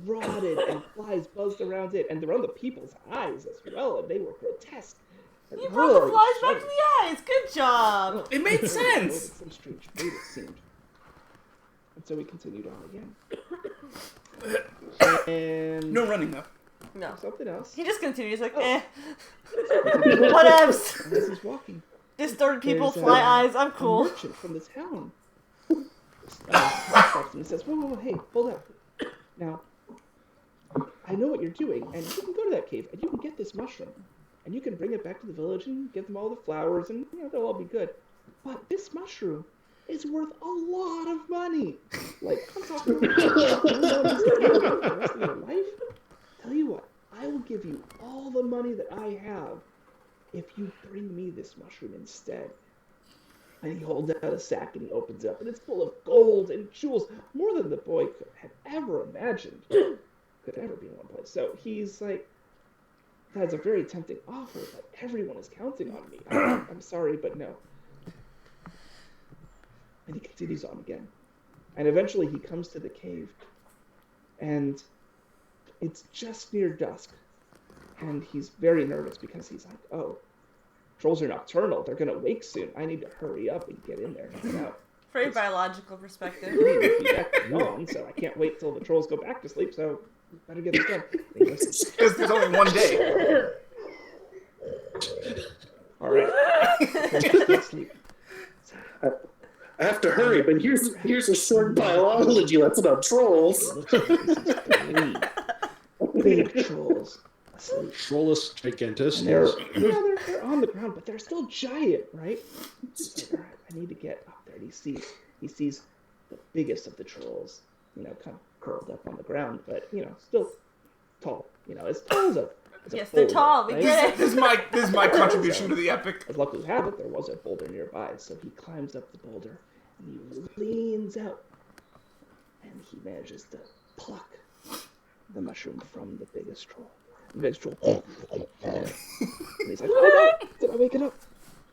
rotted, and flies buzzed around it, and they were on the people's eyes as well, and they were grotesque. And You brought the flies back to the eyes. Good job. It made sense. Some strange fate, it seemed. And so we continued on again. And No running though. No. something else. He just continues like, whatevs. And as he's walking, Distorted people, there's fly eyes. I'm a cool. merchant from the town stops and he says, whoa, hey, hold up. Now, I know what you're doing, and you can go to that cave, and you can get this mushroom, and you can bring it back to the village and give them all the flowers, and they'll all be good. But this mushroom is worth a lot of money. Like, I'm talking about the rest of your life. Tell you what, I will give you all the money that I have if you bring me this mushroom instead. And he holds out a sack and he opens it up, and it's full of gold and jewels, more than the boy could have ever imagined could ever be in one place. So he's like, that's a very tempting offer, but everyone is counting on me. I'm sorry, but no. And he continues on again. And eventually he comes to the cave, and it's just near dusk. And he's very nervous because he's like, oh, trolls are nocturnal. They're going to wake soon. I need to hurry up and get in there and get out. Very biological perspective. On, so I can't wait till the trolls go back to sleep, so better get this done. Because there's only one day. All right. Sleep. I have to hurry, but here's a short biology lesson on trolls. Big trolls. Trollus gigantus. They're on the ground, but they're still giant, right? Like, all right, I need to get up there. And he sees the biggest of the trolls, kind of curled up on the ground, but still tall. As tall as a Yes, boulder, they're tall. We right? get it. This is my contribution to the epic. As luck would have it, there was a boulder nearby, so he climbs up the boulder and he leans out, and he manages to pluck the mushroom from the biggest troll. The biggest troll. And he's like, oh no! Did I wake it up?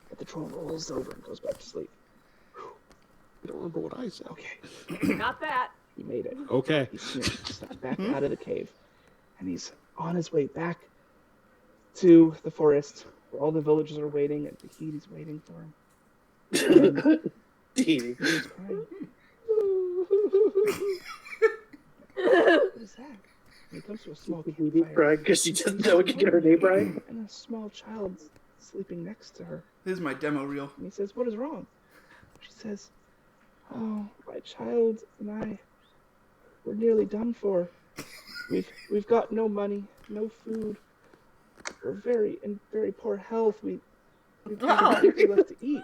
But the troll rolls over and goes back to sleep. I don't remember what I said. Okay. Not that. He made it. Okay. He snapped back out of the cave, and he's on his way back to the forest where all the villagers are waiting, and Tahiti's waiting for him. He's crying. What is that? And he comes to a small campfire. Right, because she doesn't know we can get her name right. And a small child's sleeping next to her. This is my demo reel. And he says, what is wrong? She says, oh, my child and I, we're nearly done for. We've got no money, no food. We're in very poor health. We've got nothing left to eat.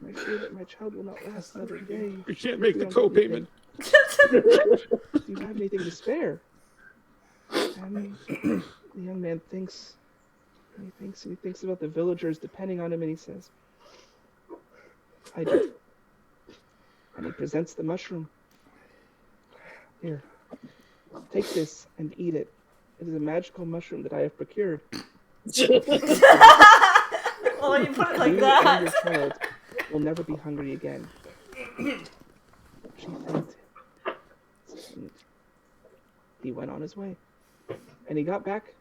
And I fear that my child will not last another day. We can't make the co-payment. Do you have anything to spare? And the young man thinks about the villagers depending on him, and he says, I do. And he presents the mushroom. Here, take this and eat it. It is a magical mushroom that I have procured. Oh, you put it like You that. and your child will never be hungry again. She thanked him. And he went on his way. And he got back,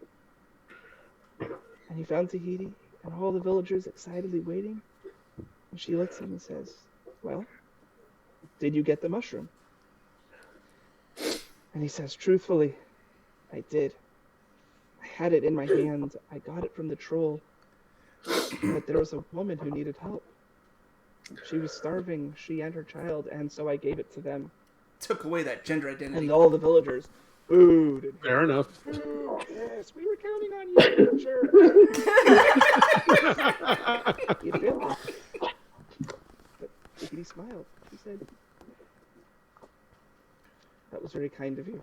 and he found Tahiti and all the villagers excitedly waiting. And she looks at him and says, well, did you get the mushroom? And he says, truthfully, I did. I had it in my hand. I got it from the troll. But there was a woman who needed help. She was starving, she and her child, and so I gave it to them. Took away that gender identity. And all the villagers booed. And Fair enough. Yes, we were counting on you, sure. You did. But he smiled. He said, that was very kind of you.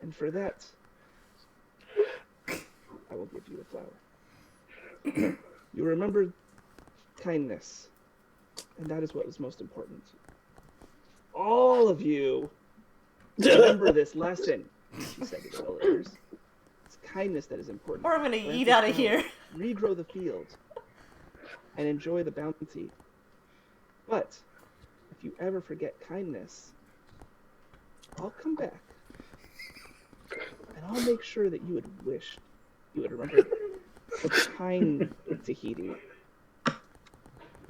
And for that, I will give you a flower. You remembered kindness, and that is what was most important. All of you remember this lesson, she said to the villagers. It's kindness that is important. Or I'm gonna eat out of here. Regrow the field and enjoy the bounty. But if you ever forget kindness, I'll come back. And I'll make sure that you would remember the kind Tahiti.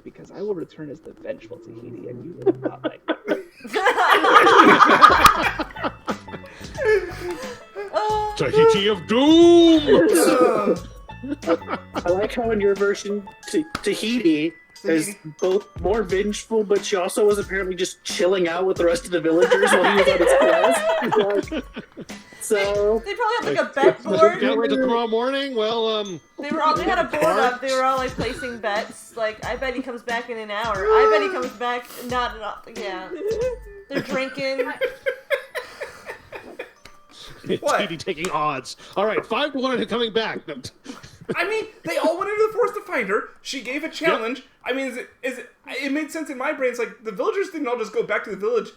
Because I will return as the vengeful Tahiti, and you will not like me. Tahiti of Doom! I like how in your version, Tahiti is both more vengeful, but she also was apparently just chilling out with the rest of the villagers while he was on his quest. So they probably had like a bet board. Can't wait till tomorrow morning. Well, they had a board up. They were all like placing bets. Like, I bet he comes back in an hour. I bet he comes back not at all. Yeah, they're drinking. Tahiti taking odds. All right, 5-1 and coming back. I mean, they all went into the forest to find her. She gave a challenge. Yep. I mean, it made sense in my brain. It's like the villagers didn't all just go back to the village.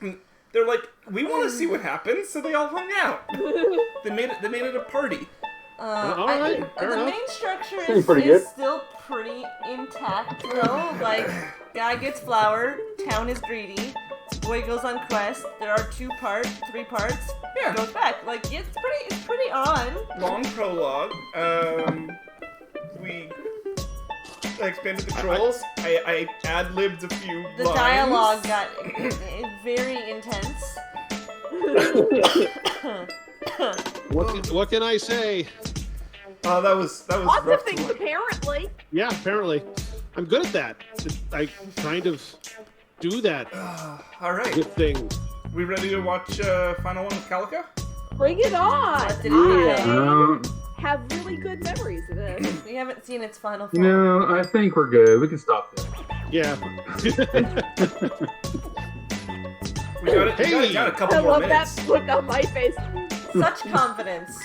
And they're like, we want to see what happens, so they all hung out. They made it a party. All right, the main structure is still pretty intact, though. Like, guy gets flower, town is greedy, boy goes on quest. There are 3 parts. Yeah, goes back. Like, it's pretty on. Long prologue. We expanded the trolls. I ad-libbed a few lines. The dialogue got very intense. What can I say? Oh, that was lots of things, apparently. Yeah, apparently. I'm good at that. I kind of do that. All right. Good thing. We ready to watch final one with Calico? Bring it on! yeah. Have really good memories of this. We haven't seen its final form. No, I think we're good. We can stop there. Yeah. We got it. Hey! We got a couple I more love minutes. that look on my face. Such confidence.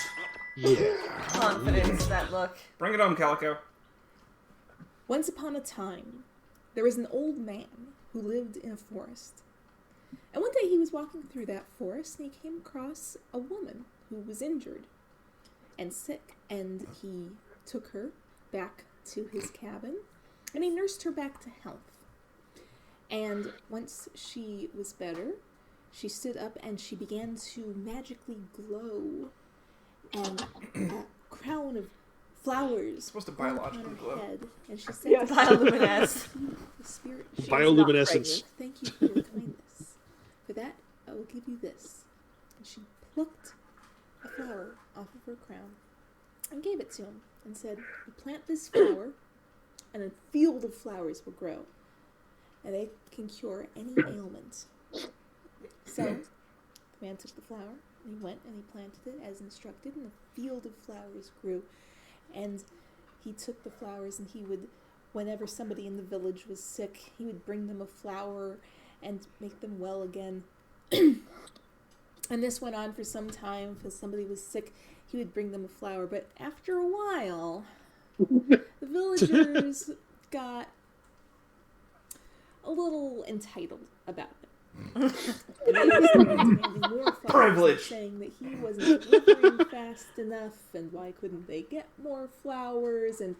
Yeah. Confidence, that look. Bring it on, Calico. Once upon a time, there was an old man who lived in a forest. And one day he was walking through that forest and he came across a woman who was injured and sick. And he took her back to his cabin and he nursed her back to health. And once she was better, she stood up and she began to magically glow. And a crown of flowers supposed to biologically glow. Head, and she said, Yes. Bioluminesce. The spirit, Bioluminescence. thank you for your kindness. For that, I will give you this. And she plucked a flower off of her crown and gave it to him and said, you plant this flower and a field of flowers will grow. And they can cure any ailment. So, the man took the flower and he went and he planted it as instructed and a field of flowers grew. And he took the flowers and he would, whenever somebody in the village was sick, he would bring them a flower and make them well again. And this went on for some time. If somebody was sick, he would bring them a flower. But after a while, the villagers got a little entitled about it. And they started demanding more flowers, Privilege. saying that he wasn't delivering fast enough, and why couldn't they get more flowers? And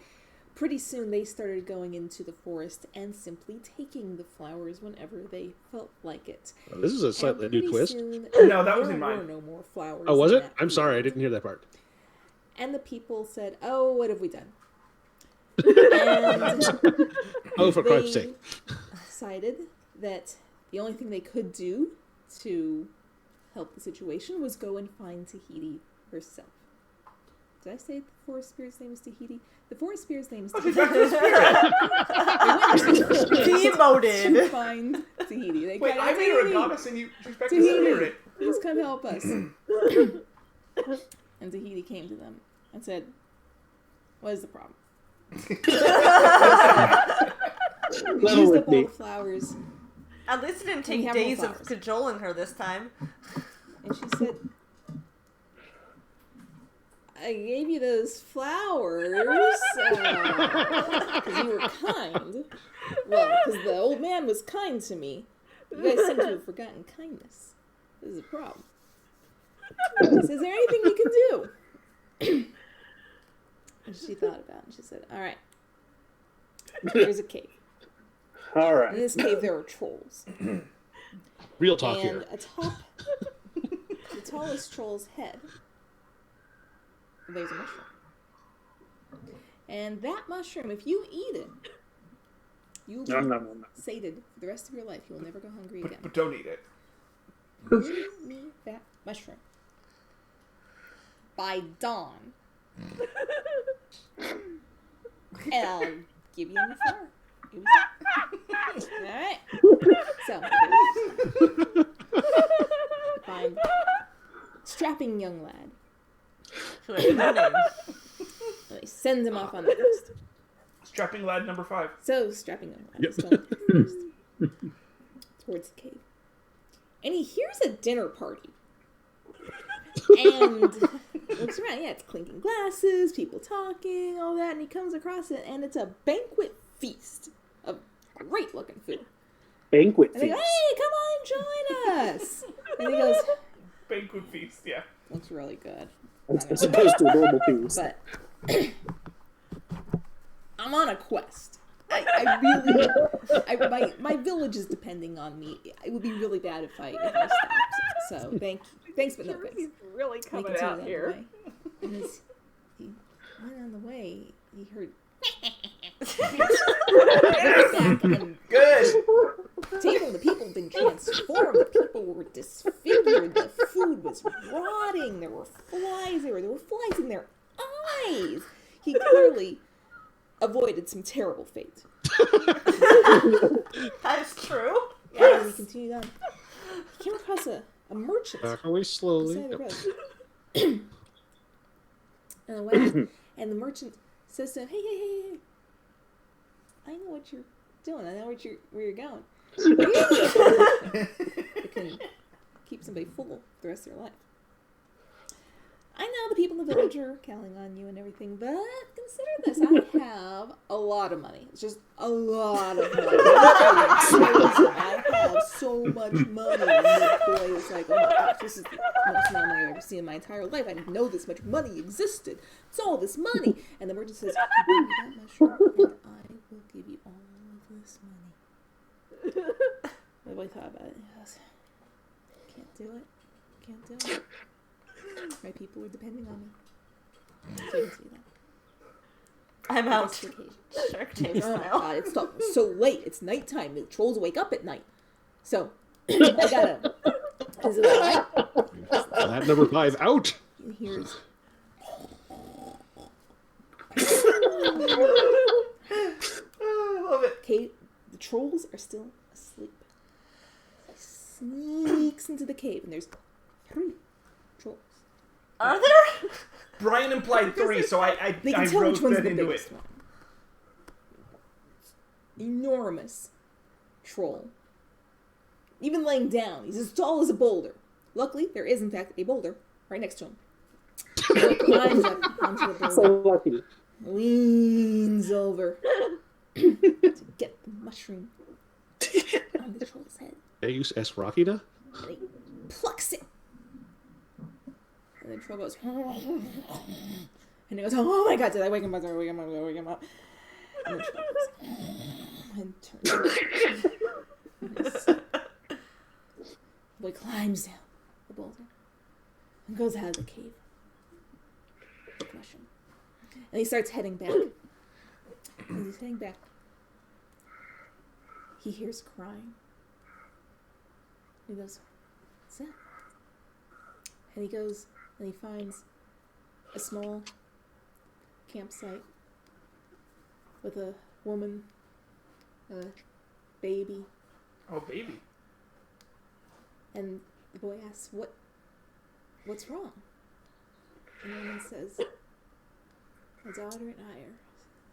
pretty soon they started going into the forest and simply taking the flowers whenever they felt like it. Oh, this is a slightly new twist. No, that was in mine. There were no more flowers. Oh, was in it? that I'm sorry, I field. didn't hear that part. And the people said, "Oh, what have we done?" And Oh, for Christ's they sake. decided that the only thing they could do to help the situation was go and find Tahiti herself. Did I say the forest spirit's name is Tahiti? The forest spirit's name is Tahiti. Demoted. To find Tahiti. They Wait, cried, I made her a "Tahiti! goddess and you respect the Tahiti, spirit. please come help us." And Tahiti came to them and said, "What is the problem?" We used up all the flowers. At least it didn't We take have days more of flowers. cajoling her this time. And she said, "I gave you those flowers because you were kind. Well, because the old man was kind to me. You guys seem to have forgotten kindness. This is a problem. He says, is there anything you can do?" And she thought about it, and she said, "All right, there's a cave. All right. In this cave, there are trolls. Real talk And here. atop the tallest troll's head, there's a mushroom. And that mushroom, if you eat it, you'll be Nom, nom, nom, nom. sated for the rest of your life. You will never go hungry again. But don't eat it. Give me that mushroom. By dawn. And I'll give you a new flower. Alright. So, find strapping young lad. Who has no name. And they send him off on the quest. Strapping lad number 5. So, strapping young lad Yep. is going first towards the cave. And he hears a dinner party. And looks around. Yeah, it's clinking glasses, people talking, all that. And he comes across it, and it's a banquet feast of great looking food. Banquet And they go, feast. "Hey, come on, join us." And he goes, Banquet feast, yeah. "Looks really good." As opposed to a normal feast. But I'm on a quest. I really, my village is depending on me. It would be really bad if I stopped. So thanks, but no thanks. He's really We coming continued out on here. the way. And as he went on the way, he heard back and Good. table. The people had been transformed. The people were disfigured. The food was rotting. There were flies. There were flies in their eyes. He clearly avoided some terrible fate. That's true. Yeah, and we continued on. He came across a merchant Back away slowly. beside the Yep. road. And the way, and the merchant says to him, hey, I know what you're doing. I know where you're going. It can keep somebody full the rest of their life. I know the people in the village are counting on you and everything, but consider this. I have a lot of money. It's just a lot of money. I have so much money. And the boy is like, oh my gosh, this is the most money I've ever seen in my entire life. I didn't know this much money existed. It's all this money. And the merchant says, you bring me that mushroom, and I will give you all of this money. The boy thought about it. He goes, can't do it. Can't do it. My people are depending on me. So you can see that. I'm out. Justification. Shark Oh Tank my style. god, it's so late. It's nighttime. The trolls wake up at night. So, I gotta... Is it alright? Lad number 5 out. And here's... I love it. Cave. The trolls are still asleep. He sneaks into the cave, and there's 3 trolls. Are there? Brian implied 3, so I They can tell wrote which one's that the into biggest it. one. Enormous troll. Even laying down, he's as tall as a boulder. Luckily, there is in fact a boulder right next to him. He climbs up onto the boulder, So lucky. leans over to get the mushroom on the troll's head, Deus es Rockina? and he plucks it. And the troll goes, and he goes, oh my god, did I wake him up? Did I wake him up? Did I wake him up? And the troll goes, and turns around. The boy climbs down the boulder and goes out of the cave with the mushroom. And he starts heading back. As he's heading back, he hears crying. He goes, "What's that?" And he goes and he finds a small campsite with a woman, a baby, Oh, baby. and the boy asks, "What's wrong?" And the woman says, "My daughter and I are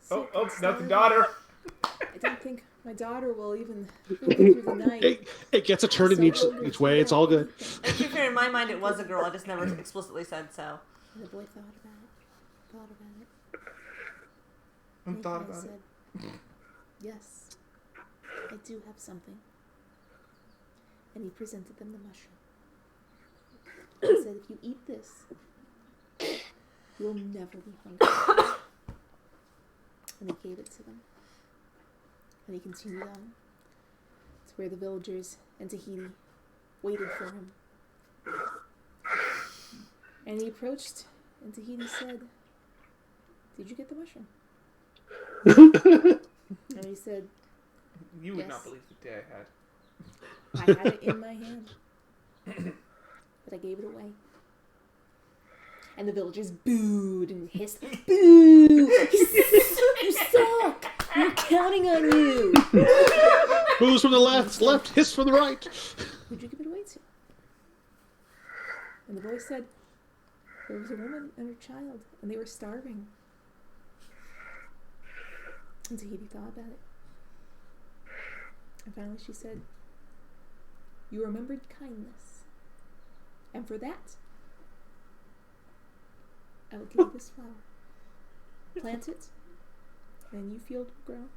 sick and Not the starving. daughter. I don't think my daughter will even make it through the night." It gets a turn in each way. It's all good. And to be fair, in my mind, it was a girl. I just never explicitly said so. And the boy thought about it. And And thought he about it. said, "Yes, I do have something." And he presented them the mushroom. He said, "If you eat this, you'll never be hungry." And he gave it to them. And he continued on to where the villagers in Tahiti waited for him. And he approached, and Tahiti said, "Did you get the mushroom?" And he said, You would Yes. not believe the day I had. "I had it in my hand, but I gave it away." And the villagers booed and hissed, "Boo! You suck! We're counting on you!" Booze from the left, hiss from the right. Who'd you give it away to? And the boy said, "There was a woman and her child, and they were starving." And Tahiti thought about it. And finally she said, "You remembered kindness. And for that, I will give you this flower. Plant it, and a new field will grow."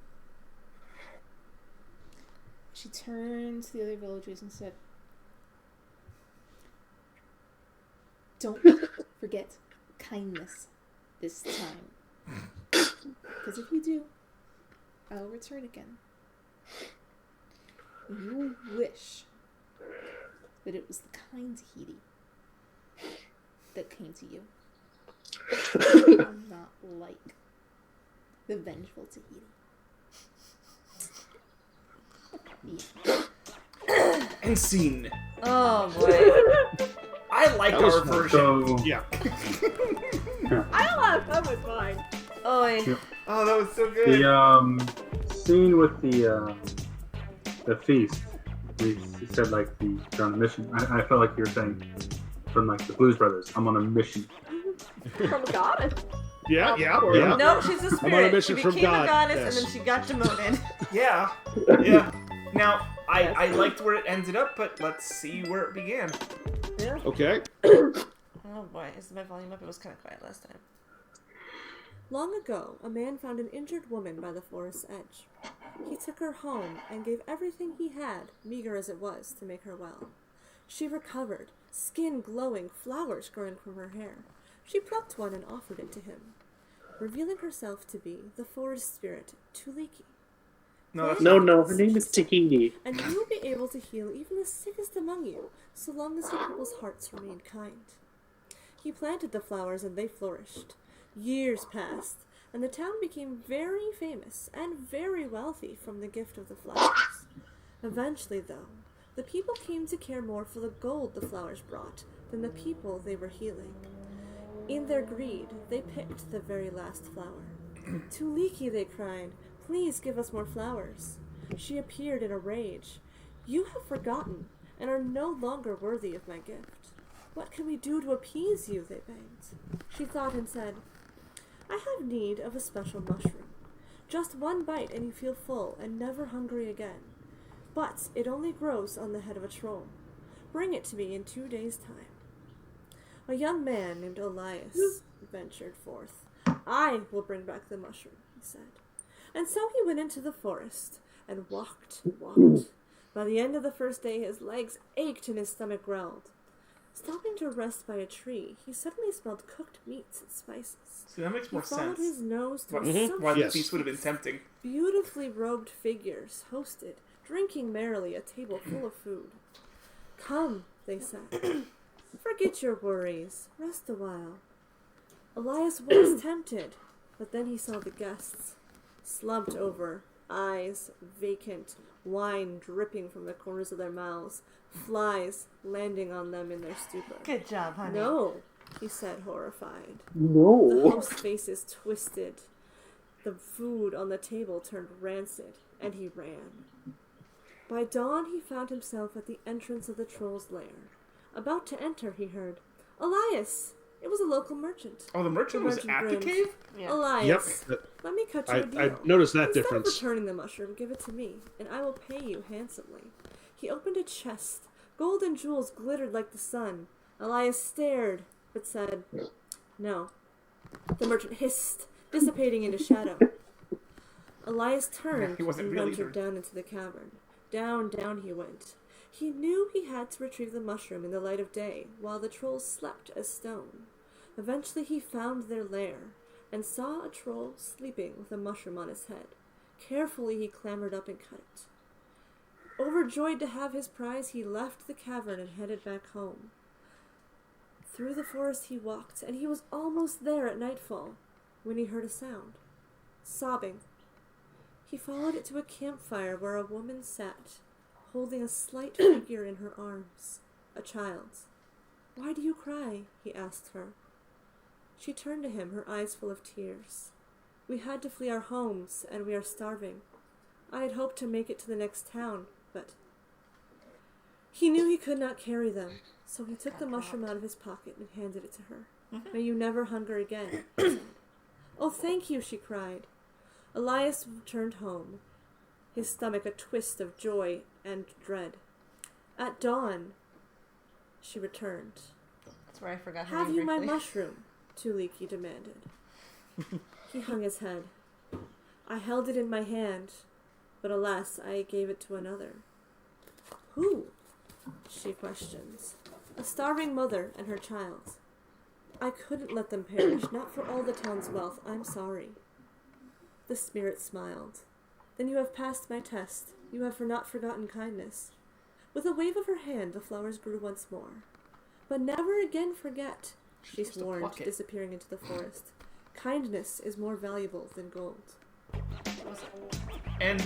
She turned to the other villagers and said, "Don't forget kindness this time. Because if you do, I'll return again. And you will wish that it was the kind Tahiti that came to you. And not like the vengeful Tahiti." Yeah. And scene. Oh boy. I like That was our fun. version. So, Yeah. I had a lot of fun with mine. Oh, Yeah. Oh, that was so good. the scene with the feast, we said like you're on a mission. I felt like you were saying from like the Blues Brothers, "I'm on a mission." From a goddess. Yeah. No, she's a spirit. I'm on a mission she from became God, a goddess yes. and then she got demoted. Yeah. Yeah. Now, I liked where it ended up, but let's see where it began. Yeah. Okay. Oh boy, is my volume up? It was kind of quiet last time. Long ago, a man found an injured woman by the forest's edge. He took her home and gave everything he had, meager as it was, to make her well. She recovered, skin glowing, flowers growing from her hair. She plucked one and offered it to him, revealing herself to be the forest spirit, Tuliki. No, that's No, her name is Tahiti. And you will be able to heal even the sickest among you, so long as your people's hearts remain kind. He planted the flowers and they flourished. Years passed, and the town became very famous and very wealthy from the gift of the flowers. Eventually, though, the people came to care more for the gold the flowers brought than the people they were healing. In their greed, they picked the very last flower. "Tuliki," they cried, "please give us more flowers." She appeared in a rage. "You have forgotten and are no longer worthy of my gift. What can we do to appease you?" they begged. She thought and said, "I have need of a special mushroom. Just one bite and you feel full and never hungry again. But it only grows on the head of a troll. Bring it to me in 2 days' time." A young man named Elias ventured forth. "I will bring back the mushroom," he said. And so he went into the forest and walked. By the end of the first day, his legs ached and his stomach growled. Stopping to rest by a tree, he suddenly smelled cooked meats and spices. See, that makes more He followed sense. his nose to Why the Yes. feast would have been tempting. beautifully robed figures hosted, drinking merrily a table full of food. "Come," they said. "Forget your worries. Rest a while." Elias was tempted, but then he saw the guests, slumped over, eyes vacant, wine dripping from the corners of their mouths, flies landing on them in their stupor. Good job, honey. No, he said, horrified. No. The host's faces twisted. The food on the table turned rancid, and he ran. By dawn, he found himself at the entrance of the troll's lair. About to enter, he heard, "Elias!" It was a local merchant. Oh, the merchant was at the grinned. cave? Yeah. "Elias, Yep. let me cut you a deal. I noticed that Instead difference. of returning the mushroom, give it to me, and I will pay you handsomely." He opened a chest. Gold and jewels glittered like the sun. Elias stared, but said, "No." The merchant hissed, dissipating into shadow. Elias turned he wasn't and real ventured either. down into the cavern. Down he went. He knew he had to retrieve the mushroom in the light of day, while the trolls slept as stone. Eventually he found their lair, and saw a troll sleeping with a mushroom on his head. Carefully he clambered up and cut it. Overjoyed to have his prize, he left the cavern and headed back home. Through the forest he walked, and he was almost there at nightfall, when he heard a sound. Sobbing. He followed it to a campfire where a woman sat, holding a slight figure in her arms, a child. "Why do you cry?" he asked her. She turned to him, her eyes full of tears. "We had to flee our homes, and we are starving. I had hoped to make it to the next town, but..." He knew he could not carry them, so he took the mushroom out of his pocket and handed it to her. "May you never hunger again," he said. "Oh, thank you," she cried. Elias returned home, his stomach a twist of joy and dread. At dawn, she returned. That's where I forgot her "Have name you my briefly. mushroom?" Tuliki demanded. He hung his head. "I held it in my hand, but alas, I gave it to another." "Who?" she questions. "A starving mother and her child. I couldn't let them perish, not for all the town's wealth. I'm sorry." The spirit smiled. "Then you have passed my test. You have not forgotten kindness." With a wave of her hand, the flowers grew once more. "But never again forget," she warned, disappearing into the forest. "Kindness is more valuable than gold." And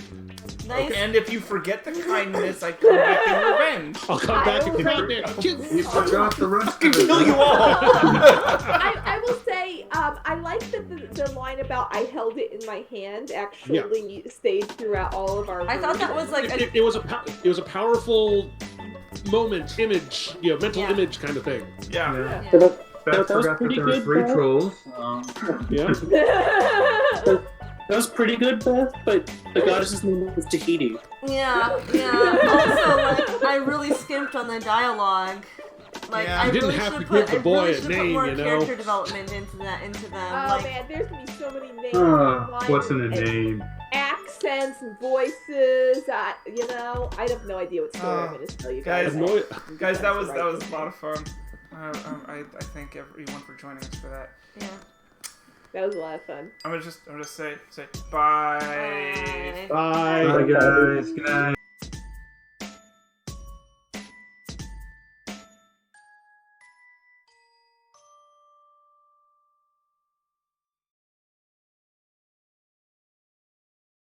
Nice. and if you forget the kindness, I come back in revenge. I'll come back and come there. You forgot the rest of it. Kill you all. I will say, I like that the line about "I held it in my hand" actually stayed throughout all of our. I thought that was like It was a powerful moment, image, mental Yeah. image kind of thing. Yeah. So Beth that was forgot that pretty there were good, 3 Beth. trolls. Yeah. That was pretty good, Beth, but the goddess's name was Tahiti. Yeah. Also, like, I really skimped on the dialogue. Like, Yeah. I You didn't really have should to put, give the boy a put name, more you know. character development into them. Oh Like, man, there's gonna be so many names, What's in a lines, and name? accents and voices. I have no idea what story I'm gonna tell you guys. Guys, that was a lot of fun. I thank everyone for joining us for that. yeah. That was a lot of fun. I'm gonna just say bye. Bye. Bye. Bye, guys. Good night.